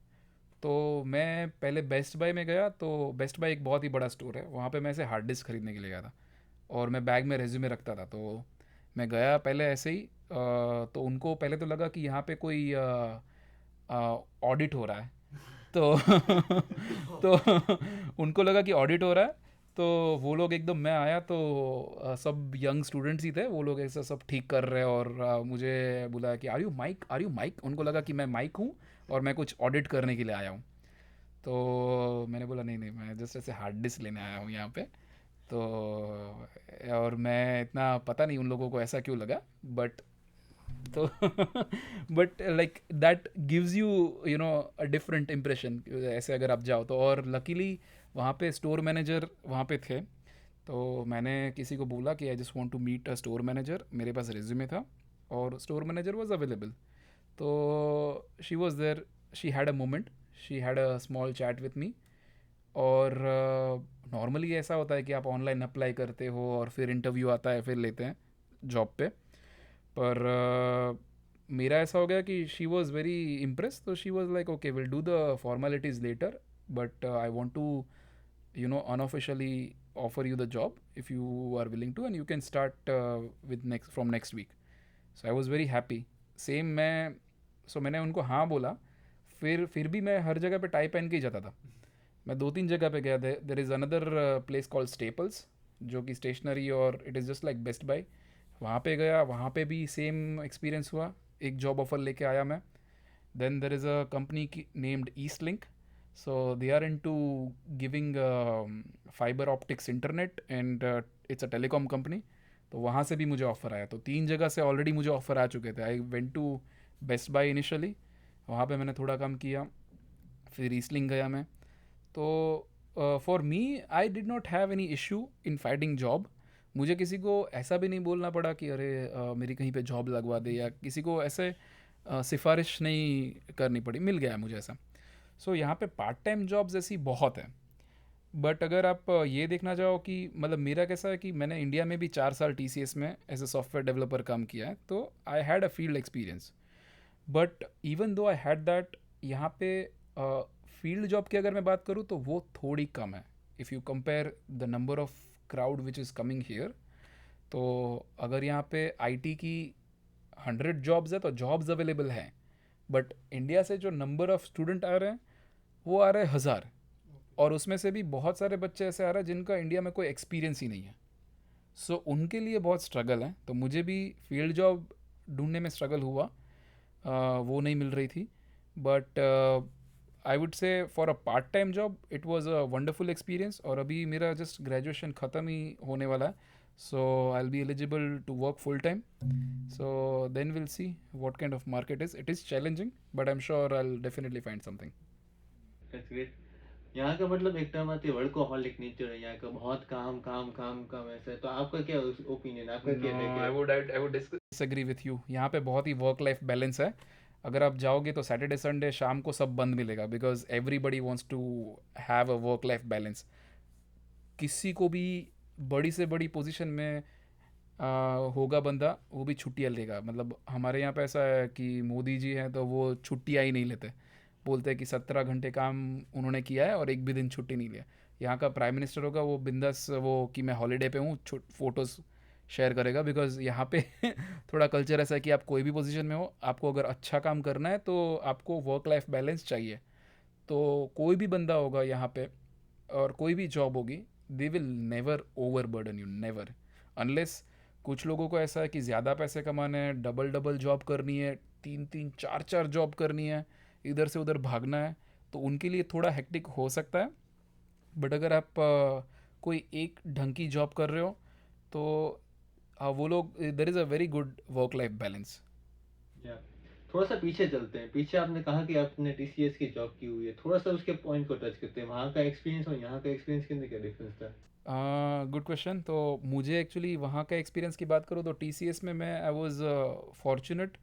Speaker 2: तो मैं पहले बेस्ट बाय में गया, तो बेस्ट बाय एक बहुत ही बड़ा स्टोर है, वहाँ पे मैं ऐसे हार्ड डिस्क खरीदने के लिए गया था, और मैं बैग में रेज्यूमे रखता था। तो मैं गया पहले ऐसे ही, तो उनको पहले तो लगा कि यहाँ पे कोई ऑडिट हो रहा है, तो तो उनको लगा कि ऑडिट हो रहा है। तो वो लोग एकदम, मैं आया तो सब यंग स्टूडेंट्स ही थे, वो लोग ऐसा सब ठीक कर रहे हैं, और मुझे बुलाया कि आर यू माइक, उनको लगा कि मैं माइक हूँ और मैं कुछ ऑडिट करने के लिए आया हूँ। तो मैंने बोला नहीं नहीं, मैं जस्ट ऐसे हार्ड डिस्क लेने आया हूँ यहाँ पे। तो और मैं इतना पता नहीं उन लोगों को ऐसा क्यों लगा, बट तो but like that gives you you no a different impression ऐसे अगर आप जाओ तो। और लकीली वहाँ पे स्टोर मैनेजर वहाँ पे थे, तो मैंने किसी को बोला कि I just want to meet a store manager, मेरे पास रिज्यूमे था और स्टोर मैनेजर वाज अवेलेबल। तो she was there, she had a moment, she had a small chat with me. और नॉर्मली ऐसा होता है कि आप ऑनलाइन अप्लाई करते हो और फिर इंटरव्यू आता है, फिर लेते हैं जॉब पे। पर मेरा ऐसा हो गया कि शी वॉज़ वेरी इम्प्रेस, तो she was like okay will do the formalities later, but I want to unofficially offer you the job if you are willing to, and you can start with next from next week. So I was very happy. Same मैंने उनको हाँ बोला। फिर भी मैं हर जगह पे tie पहन के ही जाता था। मैं 2-3 जगह पे गया। There is another place called Staples, जो कि स्टेशनरी और it is just like Best Buy. वहाँ पे गया, वहाँ पे भी सेम एक्सपीरियंस हुआ, एक जॉब ऑफर लेके आया मैं। Then there is a company named East Link, so they are into giving fiber optics internet and it's a telecom company. तो वहाँ से भी मुझे ऑफ़र आया। तो 3 जगह से ऑलरेडी मुझे ऑफ़र आ चुके थे। I went to Best Buy initially, वहाँ पे मैंने थोड़ा काम किया, फिर ईस्टलिंग गया मैं। तो for me I did not have any issue in finding job. मुझे किसी को ऐसा भी नहीं बोलना पड़ा कि अरे मेरी कहीं पे जॉब लगवा दे, या किसी को ऐसे सिफारिश नहीं करनी पड़ी, मिल गया मुझे ऐसा। सो यहाँ पे पार्ट टाइम जॉब्स ऐसी बहुत है। बट अगर आप ये देखना चाहो कि मतलब मेरा कैसा है कि मैंने इंडिया में भी 4 साल TCS में एज ए सॉफ्टवेयर डेवलपर काम किया है, तो I had a field experience. But even though I had that, यहाँ पे फील्ड जॉब की अगर मैं बात करूँ तो वो थोड़ी कम है if you compare the number of crowd which is coming here. तो अगर यहाँ पे IT की 100 जॉब्स है तो जॉब्स अवेलेबल हैं, बट इंडिया से जो नंबर ऑफ़ स्टूडेंट आ रहे हैं वो आ रहे हैं 1000, और उसमें से भी बहुत सारे बच्चे ऐसे आ रहे हैं जिनका इंडिया में कोई एक्सपीरियंस ही नहीं है। सो उनके लिए बहुत स्ट्रगल है। तो मुझे भी फील्ड जॉब ढूंढने में स्ट्रगल हुआ, वो नहीं मिल रही थी। बट आई वुड से for a part time job it was a wonderful experience. और अभी मेरा जस्ट ग्रेजुएशन ख़त्म ही होने वाला है, so I will be eligible to work full time. So then will see what kind of market is. It is challenging but I am sure I will definitely find something.
Speaker 3: That's great. यहाँ का मतलब एक term आती है workaholic nature है यहाँ का, बहुत काम काम काम काम ऐसा है। तो आपका क्या ओपिनियन, आपका क्या
Speaker 1: No,
Speaker 3: टेक
Speaker 1: I
Speaker 3: है?
Speaker 1: would I would
Speaker 2: disagree with you. यहाँ पे बहुत ही वर्क लाइफ बैलेंस है। अगर आप जाओगे तो सैटरडे संडे शाम को सब बंद मिलेगा, because everybody wants to have a work life balance. किसी को भी बड़ी से बड़ी पोजीशन में होगा बंदा, वो भी छुट्टियाँ लेगा। मतलब हमारे यहाँ पे ऐसा है कि मोदी जी हैं तो वो छुट्टियाँ ही नहीं लेते, बोलते हैं कि 17 घंटे काम उन्होंने किया है और एक भी दिन छुट्टी नहीं लिया। यहाँ का प्राइम मिनिस्टर होगा वो बिंदास वो कि मैं हॉलीडे पे हूँ, फोटोज़ शेयर करेगा। बिकॉज यहाँ पे थोड़ा कल्चर ऐसा है कि आप कोई भी पोजीशन में हो, आपको अगर अच्छा काम करना है तो आपको वर्क लाइफ बैलेंस चाहिए। तो कोई भी बंदा होगा यहाँ पे और कोई भी जॉब होगी, they will never over burden you, never, unless कुछ लोगों को ऐसा है कि ज़्यादा पैसे कमाने हैं, डबल डबल जॉब करनी है, 3-3 4-4 जॉब करनी है, इधर से उधर भागना है, तो उनके लिए थोड़ा हेक्टिक हो सकता है। बट अगर आप कोई एक ढंग की जॉब कर रहे हो तो वो लोग, देर is a very good work life balance.
Speaker 3: या थोड़ा सा पीछे चलते हैं। पीछे आपने कहा कि आपने TCS की जॉब की हुई है, थोड़ा सा उसके पॉइंट को टच करते हैं। वहाँ का एक्सपीरियंस और यहाँ का एक्सपीरियंस के अंदर क्या डिफरेंस था?
Speaker 2: Good question. तो मुझे एक्चुअली वहाँ का एक्सपीरियंस की बात करूँ तो TCS में मैं I was fortunate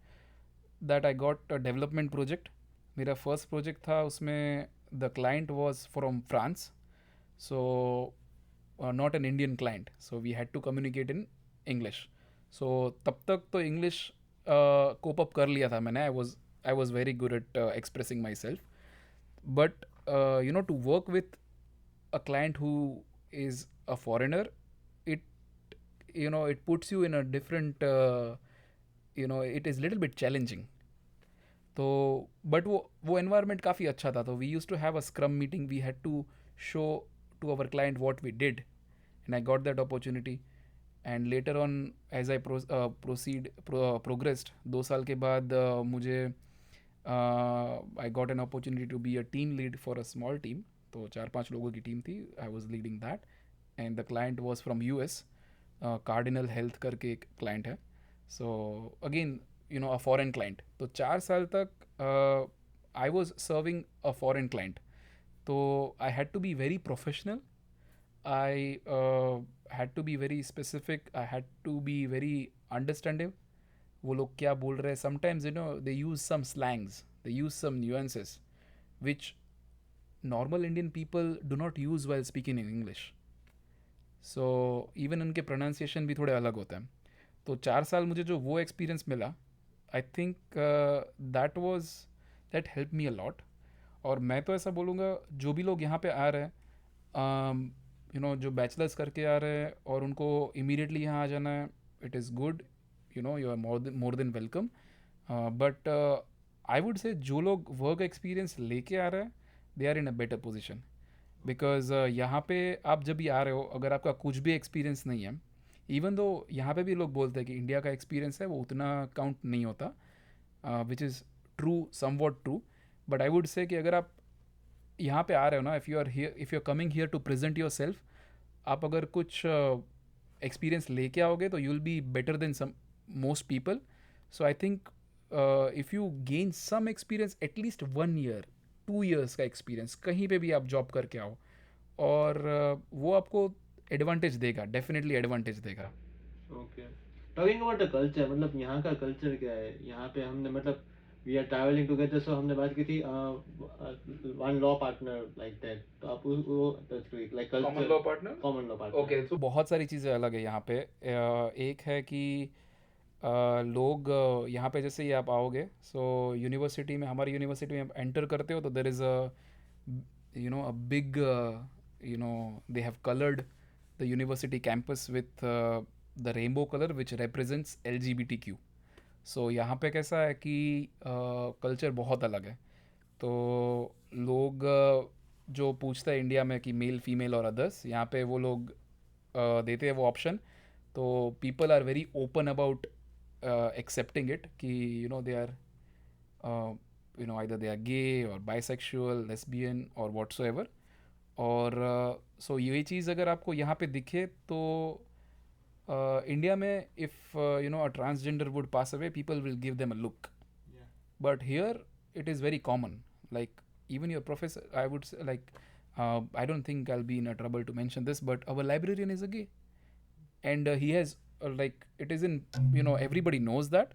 Speaker 2: that I got a development project. मेरा फर्स्ट प्रोजेक्ट था, उसमें the client was from France, so not an Indian client, so we had to communicate in English. So तब तक तो इंग्लिश कोप अप कर लिया था मैंने। I was very good at expressing myself. But to work with a client who is a foreigner, it it puts you in a different it is little bit challenging. तो but वो environment काफ़ी अच्छा था। तो we use to have a scrum meeting, we had to show to our client what we did, and I got that opportunity. And later on as I progressed, 2 साल के बाद मुझे I got an opportunity to be a team lead for a small team. तो 4-5 लोगों की team थी. I was leading that, and the client was from US. Cardinal Health करके एक client है. So again, a foreign client. तो 4 साल तक I was serving a foreign client. तो I had to be very professional. I had to be very specific. I had to be very understanding. वो लोग क्या बोल रहे हैं. Sometimes they use some slangs, they use some nuances which normal Indian people do not use while speaking in English. So even उनके pronunciation भी थोड़े अलग होते हैं. तो 4 साल मुझे जो वो experience मिला, I think that helped me a lot. और मैं तो ऐसा बोलूँगा, जो भी लोग यहाँ पे आ रहे हैं, जो बैचलर्स करके आ रहे हैं और उनको इमीडिएटली यहाँ आ जाना है, it is good. You are more than welcome. But I would say जो लोग वर्क एक्सपीरियंस लेके आ रहे हैं, they are in a better position. Because यहाँ पे आप जब भी आ रहे हो, अगर आपका कुछ भी एक्सपीरियंस नहीं है, इवन दो यहाँ पे भी लोग बोलते हैं कि इंडिया का एक्सपीरियंस है वो उतना काउंट नहीं होता, which is true, somewhat true. But I would say कि अगर आप यहाँ पे आ रहे हो ना, if you are coming here to present yourself, आप अगर कुछ एक्सपीरियंस लेके आओगे तो you will be better than some most people. So I think if you gain some experience, at least 1 year 2 years का experience, कहीं पे भी आप जॉब करके आओ, और वो आपको एडवांटेज देगा, डेफिनेटली एडवांटेज देगा.
Speaker 3: Okay, talking about the culture, मतलब यहाँ का कल्चर क्या है? यहाँ पे हमने मतलब वी आर ट्रैवलिंग टुगेदर, सो हमने बात की थी one law partner like that. तो आप वो like culture,
Speaker 1: common law partner.
Speaker 3: Common law partner.
Speaker 1: Okay,
Speaker 2: तो बहुत सारी चीज़ें अलग है यहाँ पे. एक है कि लोग यहाँ पे जैसे ही आप आओगे, सो यूनिवर्सिटी में, हमारी यूनिवर्सिटी में आप एंटर करते हो तो there is a big they have coloured the university campus with the rainbow colour which represents LGBTQ. सो यहाँ पे कैसा है कि कल्चर बहुत अलग है. तो लोग जो पूछते हैं इंडिया में कि मेल फीमेल और अदर्स, यहाँ पे वो लोग देते हैं वो ऑप्शन. तो people are very open about accepting it कि they are either they are gay or bisexual, lesbian or whatsoever. और so ये चीज़ अगर आपको यहाँ पे दिखे तो इंडिया में if a transgender would pass away, people will give them a look.
Speaker 3: Yeah.
Speaker 2: But here it is very common. Like even your professor, I would say, like I don't think I'll be in a trouble to mention this, but our librarian is a gay, and he has like it is in everybody knows that,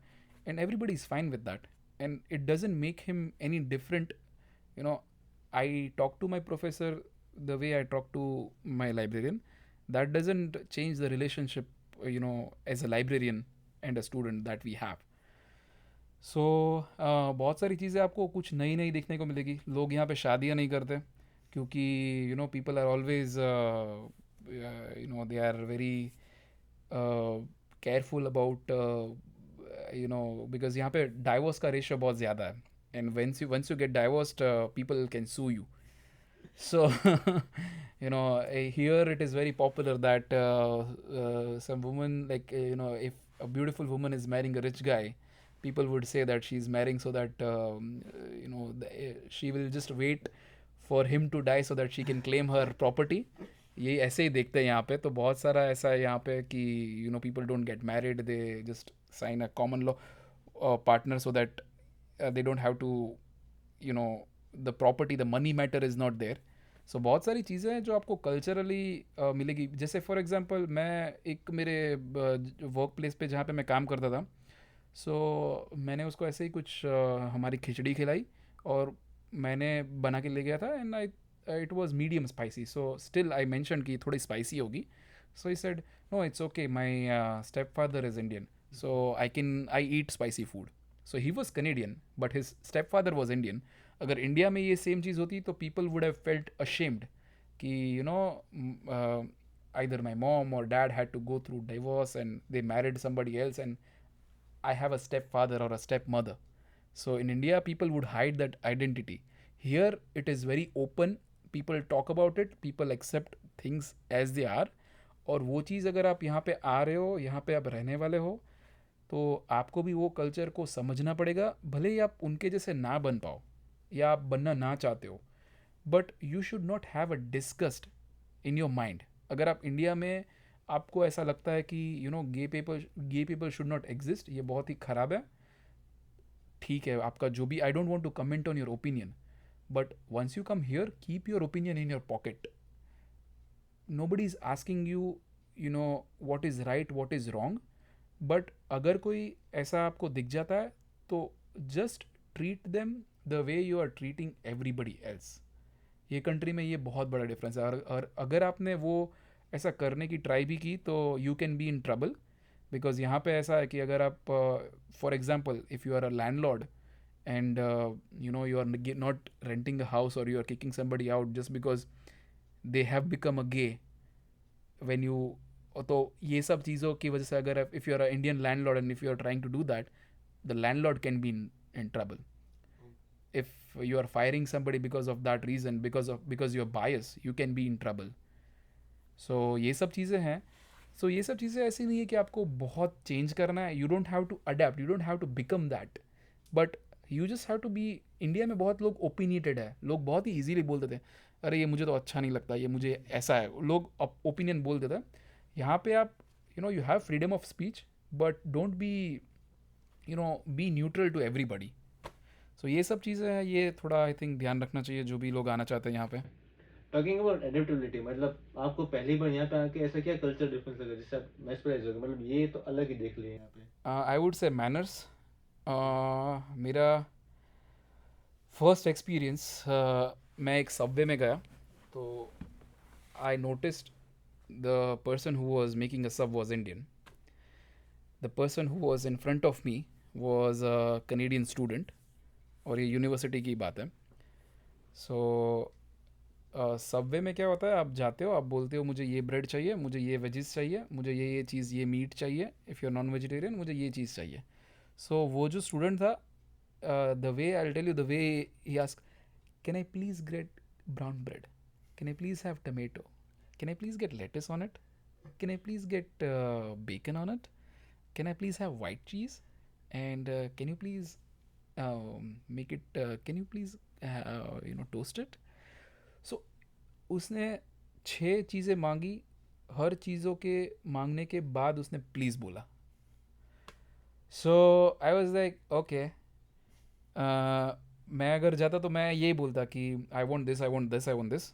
Speaker 2: and everybody is fine with that, and it doesn't make him any different. I talk to my professor the way I talk to my librarian. That doesn't change the relationship, as a librarian and a student that we have. So बहुत सारी चीज़ें आपको कुछ नई नई देखने को मिलेगी. लोग यहाँ पे शादियाँ नहीं करते क्योंकि people are always they are very careful about because यहाँ पे डाइवोर्स का रेशियो बहुत ज़्यादा है, and once you get divorced, people can sue you. So here it is very popular that some woman, like if a beautiful woman is marrying a rich guy, people would say that she's marrying so that she will just wait for him to die so that she can claim her property. ये ऐसे ही देखते हैं यहाँ पे. तो बहुत सारा ऐसा है यहाँ पे कि people don't get married, they just sign a common law partner so that they don't have to the property, the money matter is not there. So बहुत सारी चीज़ें हैं जो आपको कल्चरली मिलेगी. जैसे फॉर एग्जांपल मैं एक मेरे वर्क प्लेस पे जहाँ पे मैं काम करता था, सो मैंने उसको ऐसे ही कुछ हमारी खिचड़ी खिलाई और मैंने बना के ले गया था, and it was medium spicy, so still I mentioned कि थोड़ी spicy होगी. So he said, no, it's okay, my stepfather is Indian, so I eat spicy food. So he was Canadian, but his stepfather was Indian. अगर India में ये same चीज़ होती तो people would have felt ashamed कि either my mom or dad had to go through divorce and they married somebody else and I have a stepfather or a stepmother. So in India, people would hide that identity. Here, it is very open. People talk about it. People accept things as they are. और वो चीज़ अगर आप यहाँ पे आ रहे हो, यहाँ पे आप रहने वाले हो, तो आपको भी वो कल्चर को समझना पड़ेगा, भले ही आप उनके जैसे ना बन पाओ या आप बनना ना चाहते हो, but you should not have a disgust in your mind. अगर आप इंडिया में आपको ऐसा लगता है कि gay people should not exist, ये बहुत ही ख़राब है. ठीक है, आपका जो भी, I don't want to comment on your opinion, but once you come here keep your opinion in your pocket. nobody is asking you, you know, what is right, what is wrong. But अगर कोई ऐसा आपको दिख जाता है तो just treat them the way you are treating everybody else. ये country में ये बहुत बड़ा डिफरेंस है. और अगर आपने वो ऐसा करने की ट्राई भी की तो you can be in trouble. Because यहाँ पे ऐसा है कि अगर आप, for example, if you are a landlord and you are not renting a house, or you are kicking somebody out just because they have become a gay when you, तो ये सब चीज़ों की वजह से अगर if you are an Indian landlord and if you are trying to do that, the landlord can be in trouble. If you are firing somebody because of that reason, because you're biased, you can be in trouble. So ये सब चीज़ें हैं. So ये सब चीज़ें ऐसी नहीं है कि आपको बहुत चेंज करना है. You don't have to adapt, you don't have to become that, but you just have to be. India में बहुत लोग ओपिनियटेड है, लोग बहुत ही ईजीली बोल देते हैं, अरे ये मुझे तो अच्छा नहीं लगता, ये मुझे ऐसा है, लोग ओपिनियन बोल देते हैं. यहाँ पे आप you have freedom of speech, but don't be be neutral to everybody. So ये सब चीज़ें हैं, ये थोड़ा आई थिंक ध्यान रखना चाहिए जो भी लोग आना चाहते हैं यहाँ पे.
Speaker 3: टॉकिंग अबाउट एडेप्टेबिलिटी, मतलब आपको पहली बार यहाँ पे आके ऐसा क्या कल्चर डिफरेंस लगा जिससे आप मेस्मराइज हो गए, मतलब ये तो अलग ही देख लिए यहाँ पे?
Speaker 2: I would say manners. मेरा फर्स्ट एक्सपीरियंस, मैं एक सबवे में गया तो I noticed the person who was making a sub was Indian. The person who was in front of me was a Canadian student, और ये यूनिवर्सिटी की बात है. सो सबवे में क्या होता है, आप जाते हो, आप बोलते हो मुझे ये ब्रेड चाहिए, मुझे ये वेजिस चाहिए, मुझे ये चीज़, ये मीट चाहिए, if you are non vegetarian मुझे ये चीज़ चाहिए. सो वो जो स्टूडेंट था, the way I'll tell you, the way he asked, can I please get brown bread? Can I please have tomato? Can I please get lettuce on it? Can I please get bacon on it? Can I please have white cheese? And can you please make it, can you please toast it? So उसने 6 चीज़ें मांगी. हर चीज़ों के मांगने के बाद उसने please बोला. So I was like okay. मैं अगर जाता तो मैं यही बोलता कि I want this, I want this, I want this,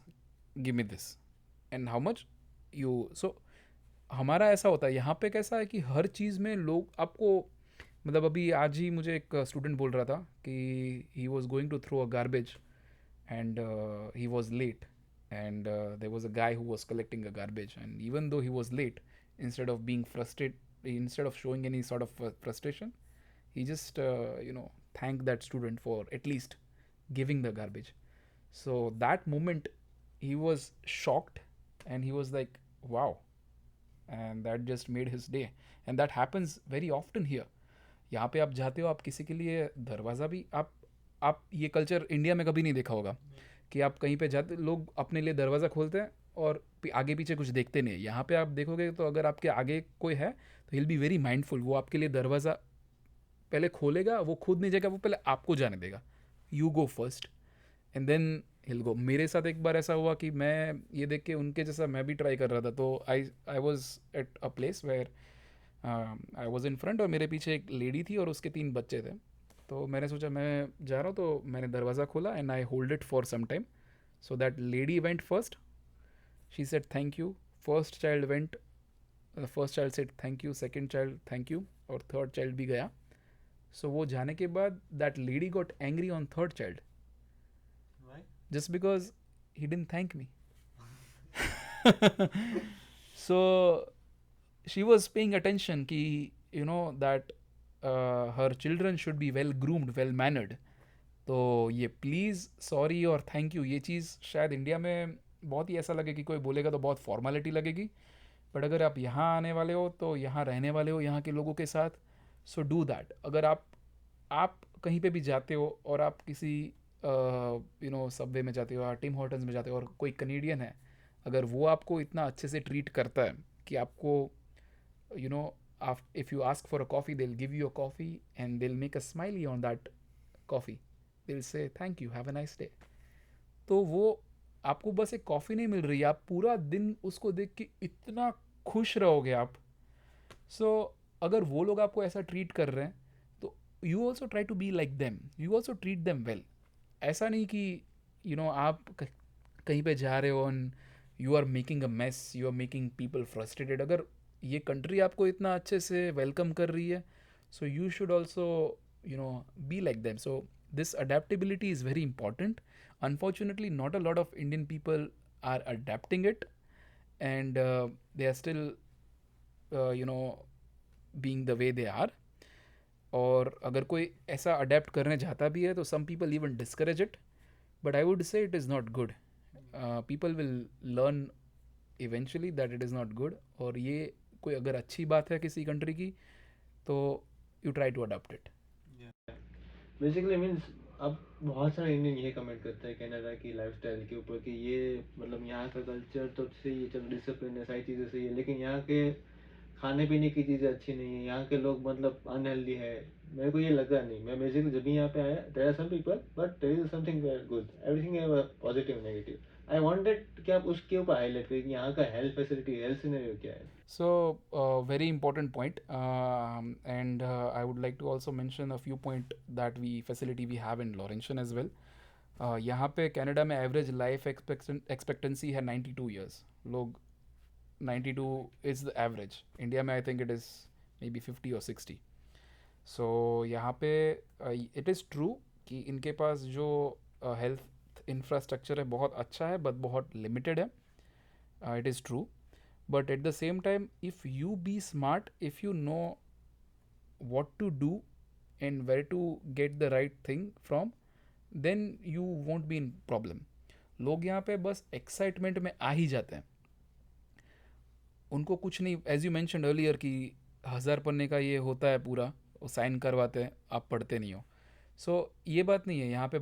Speaker 2: give me this, and how much you. So हमारा ऐसा होता है. यहाँ पे कैसा है कि हर चीज़ में लोग आपको, मतलब अभी आज ही मुझे एक स्टूडेंट बोल रहा था कि he was going to throw a garbage and he was late, and there was a guy who was collecting a garbage, and even though he was late, instead of being frustrated, instead of showing any sort of frustration, he just thanked that student for at least giving the garbage. So that moment he was shocked and he was like wow, and that just made his day. And that happens very often here. यहाँ पे आप जाते हो, आप किसी के लिए दरवाज़ा भी, आप ये कल्चर इंडिया में कभी नहीं देखा होगा कि आप कहीं पे जाते, लोग अपने लिए दरवाज़ा खोलते हैं और आगे पीछे कुछ देखते नहीं. यहाँ पे आप देखोगे तो अगर आपके आगे कोई है तो he'll be very mindful. वो आपके लिए दरवाज़ा पहले खोलेगा, वो खुद नहीं जाएगा, वो पहले आपको जाने देगा. You go first and then he'll go. मेरे साथ एक बार ऐसा हुआ कि मैं ये देख के उनके जैसा मैं भी ट्राई कर रहा था. तो I was at a place where I was in front, और मेरे पीछे एक लेडी थी और उसके 3 बच्चे थे. तो मैंने सोचा मैं जा रहा हूँ, तो मैंने दरवाज़ा खोला and I hold it for some time. So that lady went first, she said thank you. First child went, first child said thank you, second child thank you, और थर्ड चाइल्ड भी गया. सो वो जाने के बाद that lady got angry on third child just because he didn't thank me. So she was paying attention ki that her children should be well groomed, well mannered. तो ये प्लीज़, सॉरी और थैंक यू, ये चीज़ शायद India में बहुत ही ऐसा लगे कि कोई बोलेगा तो बहुत फॉर्मेलिटी लगेगी. बट अगर आप यहाँ आने वाले हो, तो यहाँ रहने वाले हो यहाँ के लोगों के साथ, सो डू दैट. अगर आप कहीं पे भी जाते हो और आप किसी सबवे में जाते हो या टिम हॉर्टन्स में जाते हो और कोई कनेडियन है, अगर वो आपको इतना अच्छे से ट्रीट करता है कि आपको if you ask for a coffee, they'll give you a coffee and they'll make a smiley on that coffee. They'll say thank you, have a nice day. तो वो आपको बस एक कॉफ़ी नहीं मिल रही है, आप पूरा दिन उसको देख के इतना खुश रहोगे आप. सो अगर वो लोग आपको ऐसा ट्रीट कर रहे हैं तो you also try to be like them, you also treat them well. ऐसा नहीं कि आप कहीं पे जा रहे हो and you are making a mess, you are making people frustrated. अगर ये कंट्री आपको इतना अच्छे से वेलकम कर रही है, so you should also be like them. So this adaptability is very important. Unfortunately, not a lot of Indian people are adapting it, and they are still being the way they are. और अगर कोई ऐसा adapt करने जाता भी है तो some people even discourage it, but I would say it is not good. People will learn eventually that it is not good. और ये कोई अगर अच्छी बात है किसी कंट्री की तो you try to adapt it.
Speaker 3: Basically means अब बहुत सारे इंडियन ये कमेंट करते हैं कनाडा की लाइफस्टाइल के ऊपर कि ये मतलब यहाँ का कल्चर तो सही है, चलो डिसिप्लिन है, सारी चीज़ें सही है, लेकिन यहाँ के खाने पीने की चीज़ें अच्छी नहीं है, यहाँ के लोग मतलब अनहेल्दी है. मेरे को ये लगा नहीं. मैं बेसिकली जब भी यहाँ पे आया, there are some people but there is something good, everything है पॉजिटिव नेगेटिव. आई वांटेड कि आप उसके ऊपर हाईलाइट करें कि यहाँ का हेल्थ फैसिलिटी, हेल्थ सिनेरियो क्या है.
Speaker 2: So, very important point, and I would like to also mention a few point that facility we have in Laurentian as well. यहाँ पे कनाडा में एवरेज लाइफ एक्सपेक्टेंसी है 92 years. लोग 92 is the average. India में I think it is may be 50 or 60. सो यहाँ पे it is true कि इनके पास जो हेल्थ इंफ्रास्ट्रक्चर है बहुत अच्छा है बट बहुत लिमिटेड है. It is true. But at the same time, if you be smart, if you know what to do and where to get the right thing from, then you won't be in problem. लोग यहाँ पे बस excitement में आ ही जाते हैं. उनको कुछ नहीं, एज यू मैंशनड अर्लियर कि 1000 पन्ने का ये होता है पूरा, वो साइन करवाते हैं, आप पढ़ते नहीं हो. सो ये बात नहीं है. यहाँ पे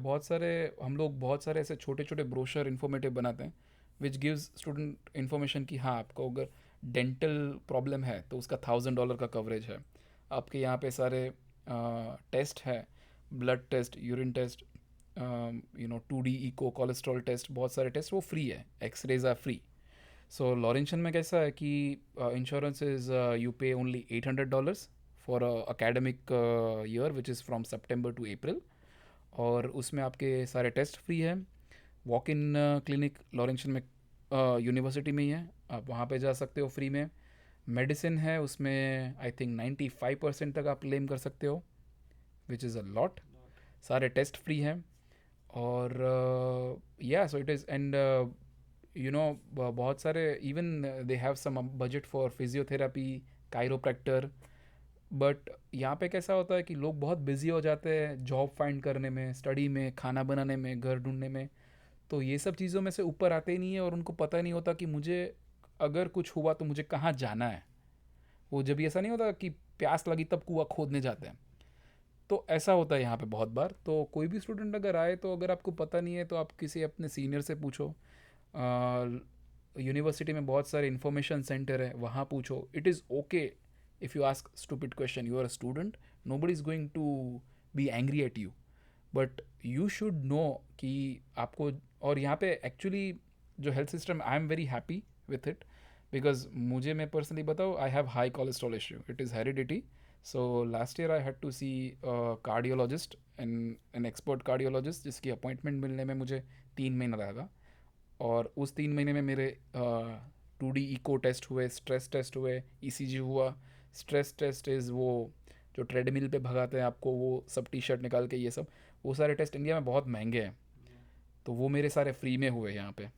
Speaker 2: हम लोग बहुत सारे ऐसे छोटे छोटे ब्रोशर इन्फॉर्मेटिव बनाते हैं विच गिव्स स्टूडेंट इन्फॉर्मेशन कि हाँ, आपको अगर डेंटल प्रॉब्लम है तो उसका $1000 का कवरेज है. आपके यहाँ पे सारे टेस्ट है, blood test, urine test, 2D echo, cholesterol test, बहुत सारे टेस्ट वो फ्री है. X-rays are free. So Laurentian में कैसा है कि insurance is you pay only $800 for academic year which is from September to April. और उसमें आपके सारे टेस्ट फ्री है. वॉक इन क्लिनिक लॉरेंशन में यूनिवर्सिटी में ही है, आप वहाँ पे जा सकते हो फ्री में. मेडिसिन है, उसमें आई थिंक 95% तक आप क्लेम कर सकते हो, विच इज़ अ लॉट. सारे टेस्ट फ्री हैं. और या सो इट इज़. एंड बहुत सारे even they have some budget for physiotherapy, chiropractor. But यहाँ पे कैसा होता है कि लोग बहुत बिजी हो जाते हैं जॉब फाइंड करने में, स्टडी में, खाना बनाने में, घर ढूंढने में. तो ये सब चीज़ों में से ऊपर आते ही नहीं है और उनको पता नहीं होता कि मुझे अगर कुछ हुआ तो मुझे कहाँ जाना है. वो जब ऐसा नहीं होता कि प्यास लगी तब कुआं खोदने जाते हैं, तो ऐसा होता है यहाँ पे बहुत बार. तो कोई भी स्टूडेंट अगर आए तो अगर आपको पता नहीं है तो आप किसी अपने सीनियर से पूछो. यूनिवर्सिटी में बहुत सारे इन्फॉर्मेशन सेंटर है, वहाँ पूछो. It is okay if you ask stupid question. You are a student, nobody is going to be angry at you, but you should know कि आपको. और यहाँ पे एक्चुअली जो health system, I am very happy with it because मुझे, मैं personally बताऊँ, I have high cholesterol issue. It is heredity. So last year I had to see cardiologist, an expert cardiologist, जिसकी अपॉइंटमेंट मिलने में मुझे 3 महीना लगा. और उस 3 महीने में मेरे 2D इको टेस्ट हुए, स्ट्रेस टेस्ट हुए, ECG हुआ. स्ट्रेस टेस्ट इज़ वो जो ट्रेडमिल पे भगाते हैं आपको, वो सब T-shirt निकाल के, ये सब, वो सारे टेस्ट इंडिया में बहुत महंगे हैं. तो वो मेरे सारे फ्री में हुए यहाँ पे.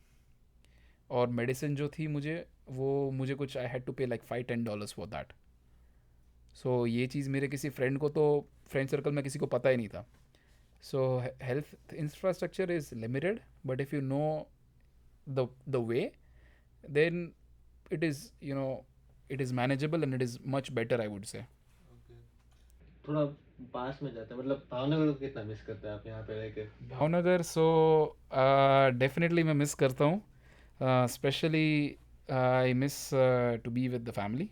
Speaker 2: और मेडिसिन जो थी मुझे कुछ, आई हैड टू पे लाइक $5-10 फॉर दैट. सो ये चीज़ मेरे किसी फ्रेंड को, तो फ्रेंड सर्कल में किसी को पता ही नहीं था. So health infrastructure is limited, but if you know the way, then it is manageable and it is much better, I would say.
Speaker 3: थोड़ा पास में जाता है, मतलब भावनगर को कितना मिस करते हैं आप यहाँ पे रह के?
Speaker 2: भावनगर, सो डेफिनेटली मैं मिस करता हूँ. Specially I miss to be with the family.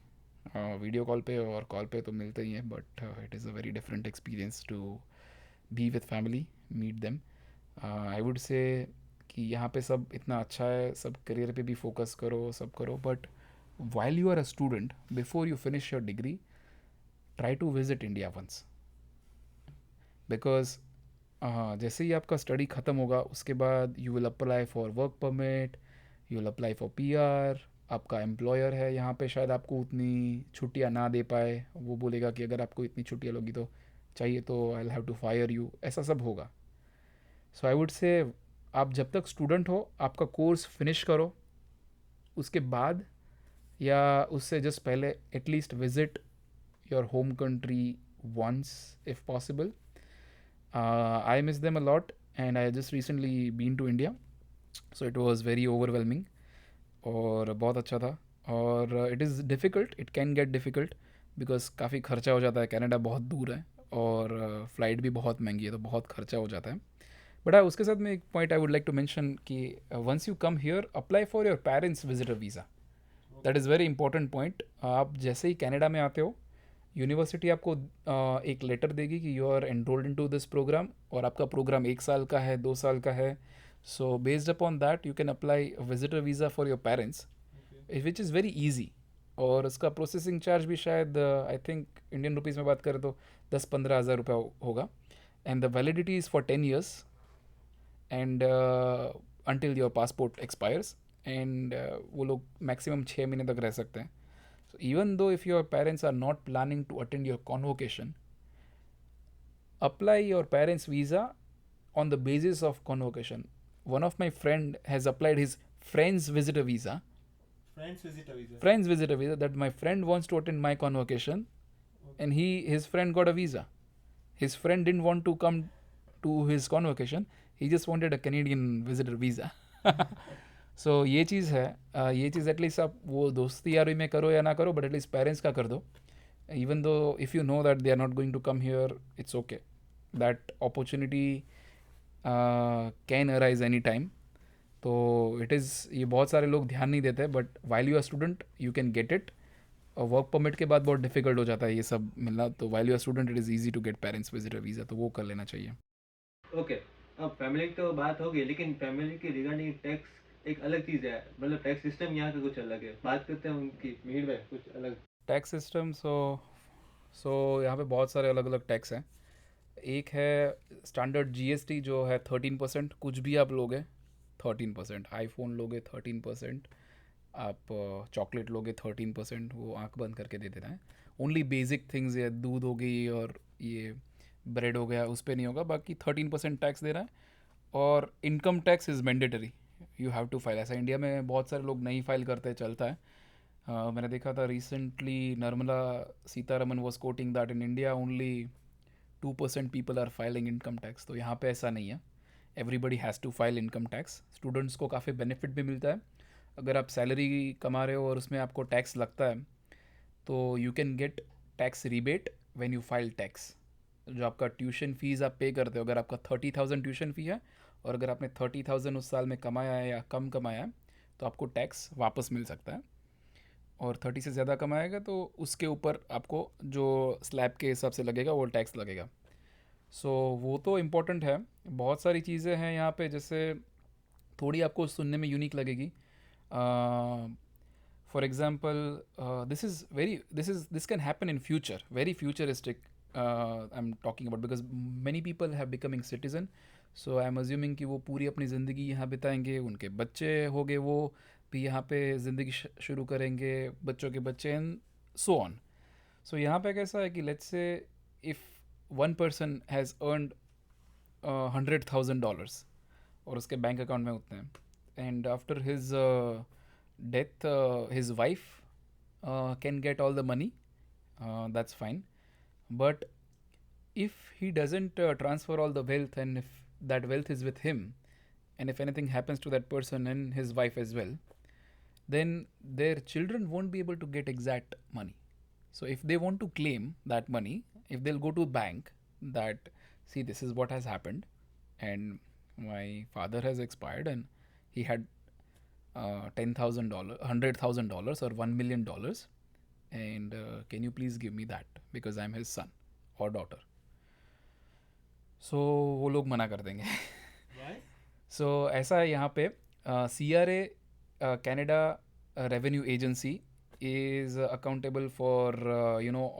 Speaker 2: Video call पे और कॉल पे तो मिलते ही हैं, but it is a very different experience to be with family, meet them. I would say कि यहाँ पे सब इतना अच्छा है, सब करियर पे भी फोकस करो, सब करो, but while you are a student, before you finish your degree, try to visit India once. Because जैसे ही आपका स्टडी ख़त्म होगा उसके बाद you will apply for work permit, you will apply for PR. आपका एम्प्लॉयर है यहाँ पे शायद आपको उतनी छुट्टियाँ ना दे पाए, वो बोलेगा कि अगर आपको इतनी छुट्टियाँ लोगी तो चाहिए तो I will have to fire you, ऐसा सब होगा. सो आई वुड से आप जब तक स्टूडेंट हो आपका कोर्स फिनिश करो, उसके बाद या उससे जस्ट पहले at least visit your home country once if possible. I miss them a lot and I just recently been to India, so it was very overwhelming और बहुत अच्छा था. और it is difficult, it can get difficult because काफ़ी खर्चा हो जाता है. कनाडा बहुत दूर है और फ़्लाइट भी बहुत महंगी है, तो बहुत खर्चा हो जाता है. बट उसके साथ में एक point I would like to mention कि once you come here apply for your parents visitor visa. That is very important point. आप जैसे ही कनाडा में आते हो यूनिवर्सिटी आपको एक लेटर देगी कि you are enrolled into this program, और आपका प्रोग्राम 1 साल का है, 2 साल का है. So based upon that you can apply visitor visa for your parents, which is very easy. और उसका प्रोसेसिंग चार्ज भी शायद आई थिंक इंडियन रुपीज़ में बात करें तो 10-15 हज़ार रुपये होगा. And the validity is for 10 years and until your passport expires. And वो लोग मैक्सिमम 6 महीने तक रह सकते हैं. So even though if your parents are not planning to attend your convocation, apply your parents' visa on the basis of convocation. One of my friend has applied his friend's visitor visa. Friend's visitor visa, that my friend wants to attend my convocation, and his friend got a visa. His friend didn't want to come to his convocation. He just wanted a Canadian visitor visa. सो ये चीज़ है. ये चीज़ at least आप वो दोस्ती यारी में करो या ना करो, बट एटलीस्ट पेरेंट्स का कर दो. Even though if you know that they are not going to come here, it's okay. That opportunity can arise any time. तो इट इज़, ये बहुत सारे लोग ध्यान नहीं देते, but while you are student you can get it. और work permit के बाद बहुत डिफिकल्ट हो जाता है ये सब मिलना. तो while you are student it is easy to get parents visitor visa, तो वो कर लेना चाहिए.
Speaker 3: ओके, अब फैमिली की तो बात होगी, लेकिन फैमिली की रिगार्डिंग टैक्स एक अलग चीज़ है. मतलब टैक्स सिस्टम यहाँ का कुछ अलग है. बात करते हैं उनकी मीड में कुछ अलग
Speaker 2: टैक्स सिस्टम. सो यहाँ पे बहुत सारे अलग अलग टैक्स हैं. एक है स्टैंडर्ड जीएसटी जो है 13%. कुछ भी आप लोगे 13%. आईफोन लोगे 13%, आप चॉकलेट लोगे 13%. वो आंख बंद करके दे देता है. ओनली बेसिक थिंग्स है, दूध हो गई और ये ब्रेड हो गया, उस पर नहीं होगा. बाकी 13% टैक्स दे रहा है. और income tax is mandatory, you have to file. ऐसा इंडिया में बहुत सारे लोग नहीं फाइल करते, चलता है. मैंने देखा था recently Nirmala Sitharaman was quoting that in India only 2% people are filing income tax. तो यहाँ पे ऐसा नहीं है, everybody has to file income tax. Students को काफ़ी बेनिफिट भी मिलता है. अगर आप सैलरी कमा रहे हो और उसमें आपको टैक्स लगता है तो you can get tax rebate when you file tax. जो आपका ट्यूशन फ़ीस आप पे करते हो, अगर आपका 30,000 ट्यूशन फ़ी है और अगर आपने 30,000 उस साल में कमाया है या कम कमाया है तो आपको टैक्स वापस मिल सकता है. और 30 से ज़्यादा कमाएगा तो उसके ऊपर आपको जो स्लैब के हिसाब से लगेगा वो टैक्स लगेगा. सो वो तो इम्पोर्टेंट है. बहुत सारी चीज़ें हैं यहाँ पे, जैसे थोड़ी आपको सुनने में यूनिक लगेगी. For example this can happen in future, very futuristic I am talking about, because many people have becoming citizen. So I am assuming कि वो पूरी अपनी ज़िंदगी यहाँ बिताएंगे, उनके बच्चे हो गए वो भी यहाँ पे ज़िंदगी शुरू करेंगे, बच्चों के बच्चे एंड सो ऑन. सो यहाँ पे कैसा है कि let's say if one person has earned $100,000 और उसके बैंक अकाउंट में उतने हैं, and after his death his wife can get all the money, that's fine. But if he doesn't transfer all the wealth, and if that wealth is with him, and if anything happens to that person and his wife as well, then their children won't be able to get exact money. So if they want to claim that money, if they'll go to bank that, see, this is what has happened and my father has expired and he had $10,000, $100,000 or $1 million, and can you please give me that because I'm his son or daughter. So वो लोग मना कर देंगे.
Speaker 3: Why?
Speaker 2: So ऐसा है यहाँ पे CRA Canada Revenue Agency is accountable for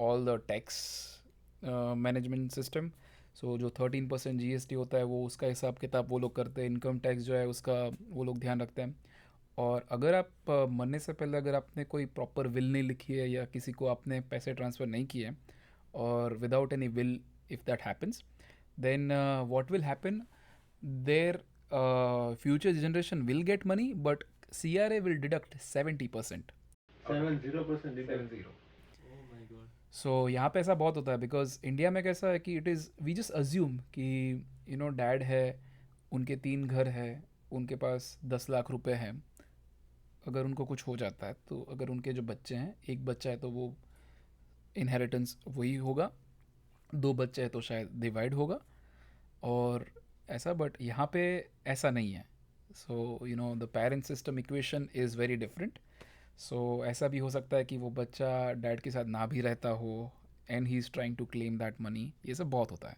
Speaker 2: all the tax management system. So जो 13% GST होता है वो उसका हिसाब किताब वो लोग करते हैं. इनकम टैक्स जो है उसका वो लोग ध्यान रखते हैं. और अगर आप मरने से पहले अगर आपने कोई प्रॉपर विल नहीं लिखी है या किसी को आपने पैसे ट्रांसफ़र नहीं किए हैं और without any will if that happens then what will happen, their future generation will get money but CRA will deduct 70%.
Speaker 3: 70%
Speaker 1: 70.
Speaker 3: Oh my god.
Speaker 2: So यहाँ पे ऐसा बहुत होता है बिकॉज इंडिया में कैसा है कि it is we just assume कि डैड है, उनके 3 घर है, उनके पास 10 लाख रुपए हैं. अगर उनको कुछ हो जाता है तो अगर उनके जो बच्चे हैं, एक बच्चा है तो वो इनहेरिटेंस वही होगा, 2 बच्चे हैं तो शायद डिवाइड होगा और ऐसा. बट यहाँ पे ऐसा नहीं है. So the parent system equation is very different. So ऐसा भी हो सकता है कि वो बच्चा डैड के साथ ना भी रहता हो and he is trying to claim that money. ये सब बहुत होता है.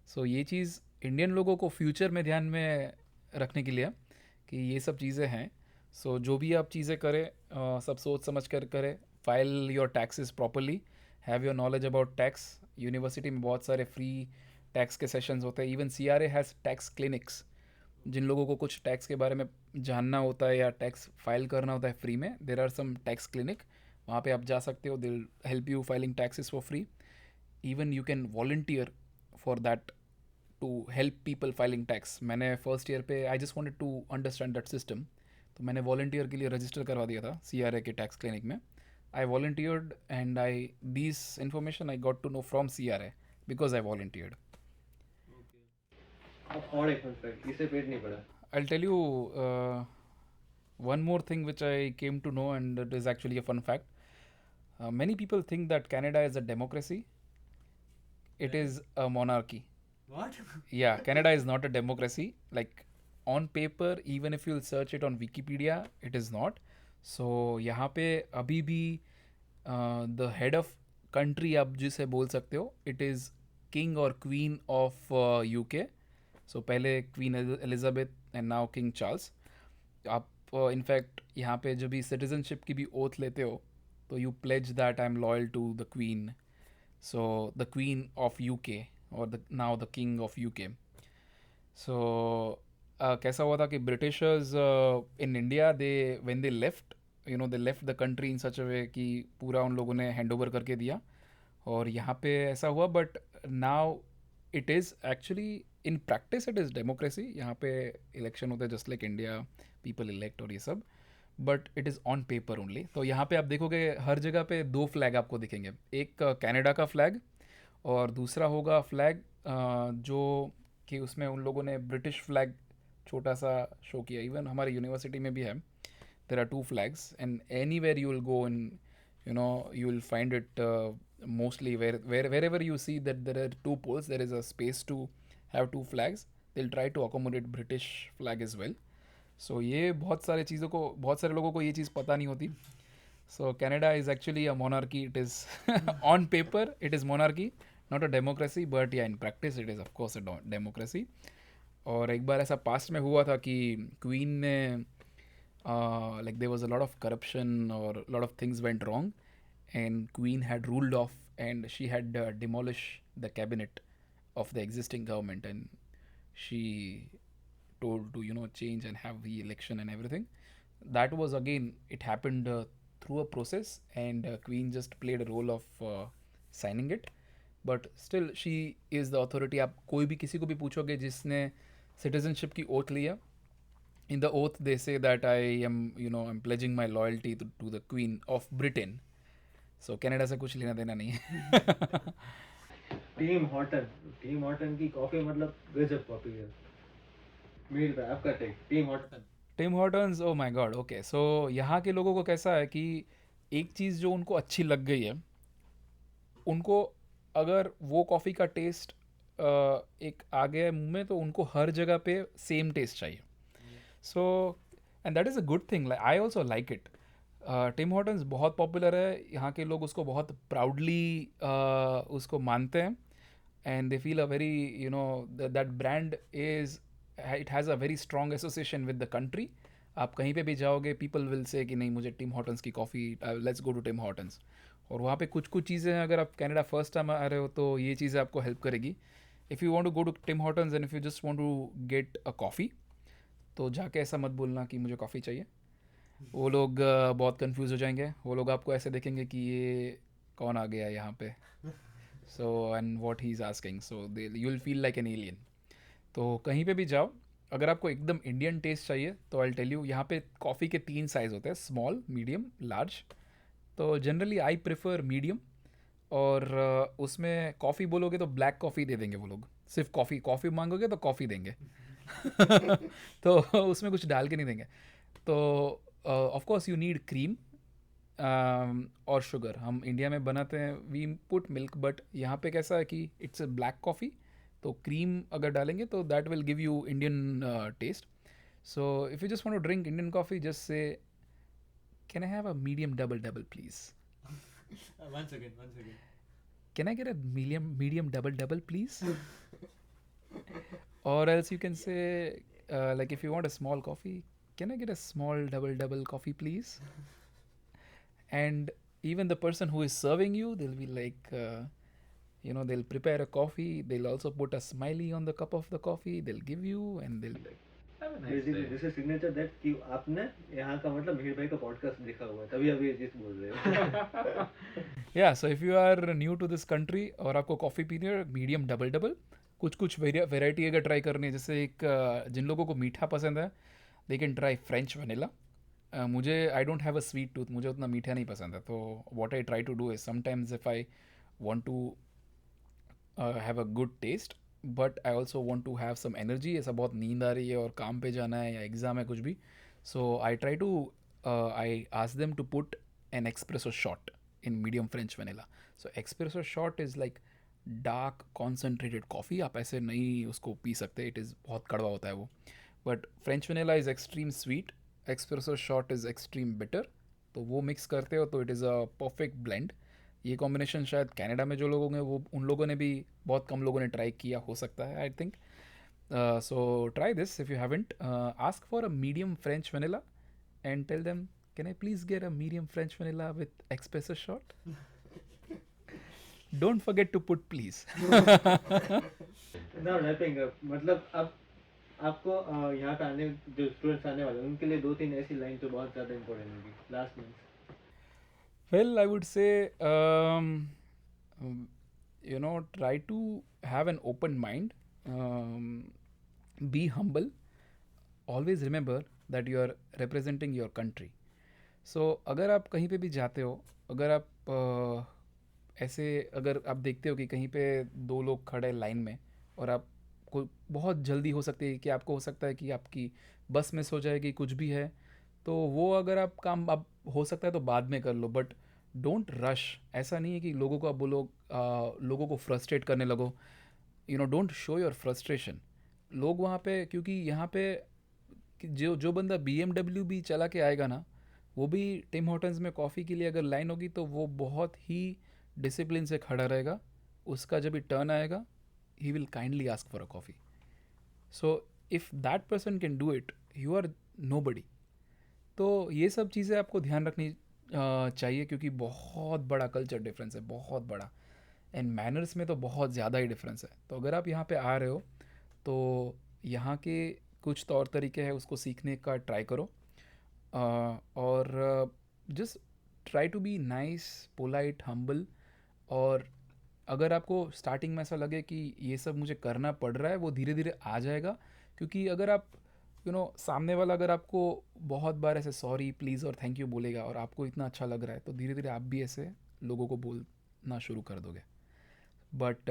Speaker 2: सो ये चीज़ इंडियन लोगों को फ्यूचर में ध्यान में रखने के लिए कि ये सब चीज़ें हैं. सो जो भी आप चीज़ें करें सब सोच समझ कर करें. File your taxes properly, have your knowledge about tax. University में बहुत सारे फ्री टैक्स के सेशंस होते हैं. Even CRA has tax clinics. जिन लोगों को कुछ टैक्स के बारे में जानना होता है या टैक्स फाइल करना होता है फ्री में, there are some tax clinic. वहाँ पे आप जा सकते हो. They'll help you filing taxes for free. Even you can volunteer for that to help people filing tax. मैंने फर्स्ट ईयर पे I just wanted to understand that system, तो मैंने वॉलंटियर के लिए रजिस्टर करवा दिया था CRA के टैक्स क्लिनिक में. I volunteered and these information I got to know from CRA because I volunteered.
Speaker 3: अब और एक fun fact, इसे पेट नहीं पड़ा.
Speaker 2: I'll tell you one more thing which I came to know and it is actually a fun fact. Many people think that Canada is a democracy. It is a monarchy.
Speaker 3: What?
Speaker 2: Yeah, Canada is not a democracy. Like on paper, even if you'll search it on Wikipedia, it is not. So यहाँ पे अभी भी the head of country आप जिसे बोल सकते हो, it is king और क्वीन ऑफ UK. सो पहले queen Elizabeth and now king Charles. आप इनफैक्ट यहाँ पे जब भी सिटीजनशिप की भी ओथ लेते हो तो you pledge that I am loyal to the queen. So the queen of UK और the now the king of UK. So कैसा हुआ था कि Britishers in India they when they left they left the country in such a way कि पूरा उन लोगों ने हैंड ओवर करके दिया. और यहाँ पे ऐसा हुआ but now it is actually in practice it is democracy. यहाँ पे इलेक्शन होता है just like India, people elect और ये सब, but it is on paper only. तो यहाँ पे आप देखोगे हर जगह पे 2 फ्लैग आपको दिखेंगे. एक कनाडा का फ्लैग और दूसरा होगा फ्लैग जो कि उसमें उन लोगों ने ब्रिटिश फ्लैग छोटा सा शो किया. इवन हमारे यूनिवर्सिटी में भी है. There are 2 flags and anywhere you will go in you will find it mostly wherever you see that there are 2 poles, there is a space to have 2 flags. They'll try to accommodate British flag as well. So ये बहुत सारे लोगों को ये चीज़ पता नहीं होती. So Canada is actually a monarchy. It is on paper it is monarchy, not a democracy, but yeah in practice it is of course a democracy. और एक बार ऐसा पास्ट में हुआ था कि क्वीन ने like there was a lot of corruption or a lot of things went wrong and queen had ruled off and she had demolished the cabinet of the existing government and she told to change and have the election and everything. That was again it happened through a process and queen just played a role of signing it, but still she is the authority. आप कोई भी किसी को भी पूछोगे जिसने citizenship की oath लिया, in the oath they say that I am I'm pledging my loyalty to the Queen of Britain. So Canada से कुछ लेना देना नहीं है.
Speaker 3: टीम हॉटन की कॉफी मतलब गजब पॉपुलर. मीर भाई आपका take Tim Horton.
Speaker 2: Tim Hortons, oh my God. Okay, so यहाँ के लोगों को कैसा है कि एक चीज़ जो उनको अच्छी लग गई है, उनको अगर वो कॉफ़ी का टेस्ट एक आ गया है मुंह में तो उनको हर जगह पे सेम टेस्ट चाहिए. So, and that is a good thing. Like I also like it. Tim Hortons बहुत पॉपुलर है, यहाँ के लोग उसको बहुत प्राउडली उसको मानते हैं, and they feel a very you know that brand is it has a very strong association with the country. आप कहीं पे भी जाओगे पीपल विल से कि नहीं मुझे टिम हॉर्टन्स की coffee, let's go to Tim Hortons. और वहाँ पे कुछ कुछ चीज़ें हैं, अगर आप कनाडा फर्स्ट टाइम आ रहे हो तो ये चीज़ें आपको हेल्प करेगी. If you want to go to Tim Hortons and if you just want to get a coffee, तो जाके ऐसा मत बोलना कि मुझे कॉफ़ी चाहिए. वो लोग बहुत कंफ्यूज हो जाएंगे. वो लोग आपको ऐसे देखेंगे कि ये कौन आ गया यहाँ पे, so and what he is asking, so they you will feel like an alien. तो कहीं पे भी जाओ, अगर आपको एकदम इंडियन टेस्ट चाहिए तो आई टेल यू, यहाँ पे कॉफ़ी के 3 साइज़ होते हैं, स्मॉल, मीडियम, लार्ज. तो जनरली आई प्रेफर मीडियम. और उसमें कॉफ़ी बोलोगे तो ब्लैक कॉफ़ी दे देंगे वो लोग. सिर्फ कॉफ़ी कॉफ़ी मांगोगे तो कॉफ़ी देंगे. तो उसमें कुछ डाल के नहीं देंगे. तो of course you need cream और शुगर. हम इंडिया में बनाते हैं वी पुट मिल्क, बट यहाँ पे कैसा है कि इट्स अ ब्लैक कॉफ़ी, तो क्रीम अगर डालेंगे तो that will give you Indian taste. So if you just want to drink Indian coffee, just say can I have a medium double double please.
Speaker 3: Once again.
Speaker 2: Can I get a medium double double please? Or else you can say like if you want a small coffee, can I get a small double double coffee please? And even the person who is serving you, they'll be like they'll prepare a coffee, they'll also put a smiley on the cup of the coffee, they'll give you, and they'll be like, have a nice
Speaker 3: Basically,
Speaker 2: day.
Speaker 3: this is signature that कि आपने यहाँ का मतलब मीर भाई का podcast देखा हुआ है, तभी अभी ये चीज बोल रहे हो.
Speaker 2: Yeah, so if you are new to this country और आपको कॉफ़ी पीनी है मीडियम डबल डबल, कुछ कुछ वेराइटी अगर ट्राई करनी है, जैसे एक जिन लोगों को मीठा पसंद है they can try French vanilla. मुझे I don't have a sweet tooth, मुझे उतना मीठा नहीं पसंद है. तो what I try to do is sometimes if I want to have a good taste but I also want to have some energy, ऐसा बहुत नींद आ रही है और काम पे जाना है या एग्ज़ाम है कुछ भी, so I try to I ask them to put an espresso shot in medium French vanilla. So espresso shot is like dark concentrated coffee. आप ऐसे नहीं उसको पी सकते, इट इज़ बहुत कड़वा होता है वो. But French vanilla is extreme sweet, espresso shot is extreme bitter. तो वो मिक्स करते हो तो it is a perfect blend. ये कॉम्बिनेशन शायद कनाडा में जो लोग होंगे वो उन लोगों ने भी, बहुत कम लोगों ने ट्राई किया हो सकता है I think. So try this if you haven't. Ask for a medium French vanilla and tell them, can I please get a medium French vanilla with espresso shot? Don't forget to put please.
Speaker 3: Now wrapping up, मतलब अब आपको यहाँ पे आने जो students आने वाले हैं उनके लिए 2-3 ऐसी लाइन तो बहुत ज़्यादा इंपॉर्टेंट होगी, लास्ट में.
Speaker 2: Well, I would say, try to have an open mind. Be humble. Always remember that you are representing your country. So अगर आप कहीं पे भी जाते हो, अगर आप ऐसे अगर आप देखते हो कि कहीं पे 2 लोग खड़े लाइन में और आपको बहुत जल्दी हो सकती है कि आपको हो सकता है कि आपकी बस मिस हो जाएगी, कुछ भी है, तो वो अगर आप काम आप हो सकता है तो बाद में कर लो, बट डोंट रश. ऐसा नहीं है कि लोगों को आप बोलो लोगों को फ्रस्ट्रेट करने लगो. Don't show your frustration. लोग वहाँ पे, क्योंकि यहाँ पे जो जो बंदा BMW भी चला के आएगा ना, वो भी टिम हॉर्टन्स में कॉफ़ी के लिए अगर लाइन होगी तो वो बहुत ही डिसिप्लिन से खड़ा रहेगा. उसका जब भी टर्न आएगा he will kindly ask for a coffee. So if that person can do it, you are nobody. तो ये सब चीज़ें आपको ध्यान रखनी चाहिए, क्योंकि बहुत बड़ा कल्चर डिफरेंस है, बहुत बड़ा. एंड मैनर्स में तो बहुत ज़्यादा ही डिफरेंस है. तो अगर आप यहाँ पे आ रहे हो तो यहाँ के कुछ तौर तरीके हैं उसको सीखने का ट्राई करो. और just try to be nice, polite, humble. और अगर आपको स्टार्टिंग में ऐसा लगे कि ये सब मुझे करना पड़ रहा है, वो धीरे धीरे आ जाएगा. क्योंकि अगर आप सामने वाला अगर आपको बहुत बार ऐसे सॉरी, प्लीज़ और थैंक यू बोलेगा और आपको इतना अच्छा लग रहा है, तो धीरे धीरे आप भी ऐसे लोगों को बोलना शुरू कर दोगे. But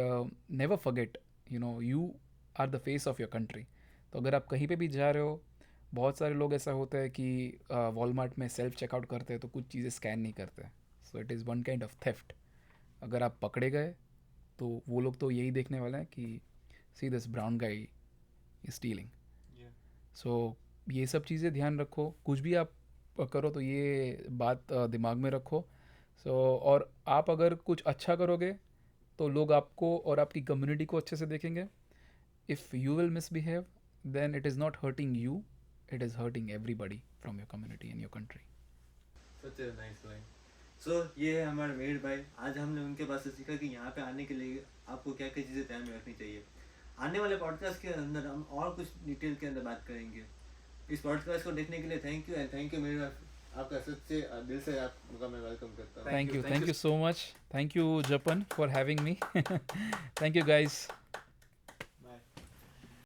Speaker 2: never forget, you are the face of your country. तो अगर आप कहीं पे भी जा रहे हो, बहुत सारे लोग ऐसा होता है कि वॉलमार्ट में सेल्फ चेकआउट करते हैं तो कुछ चीज़ें स्कैन नहीं करते. सो it is one kind of theft. अगर आप पकड़े गए तो वो लोग तो यही देखने वाले हैं कि see this brown guy is stealing. So ये सब चीज़ें ध्यान रखो. कुछ भी आप करो तो ये बात दिमाग में रखो. सो और आप अगर कुछ अच्छा करोगे तो लोग आपको और आपकी कम्युनिटी को अच्छे से देखेंगे. If you will misbehave then it is not hurting you, it is hurting everybody from your community and your country.
Speaker 3: Such nice line. So ये है हमारे मेहर भाई. आज हमने उनके पास से सीखा कि यहाँ पे आने के लिए आपको क्या क्या चीज़ें ध्यान में रखनी चाहिए. आने वाले पॉडकास्ट के अंदर हम और कुछ डिटेल के अंदर बात करेंगे. इस पॉडकास्ट को देखने के लिए thank you and thank you Mehar भाई. आपका सच्चे दिल से आपका मैं वेलकम करता हूँ.
Speaker 2: Thank you so much. Thank you Japan for having me. Thank you guys.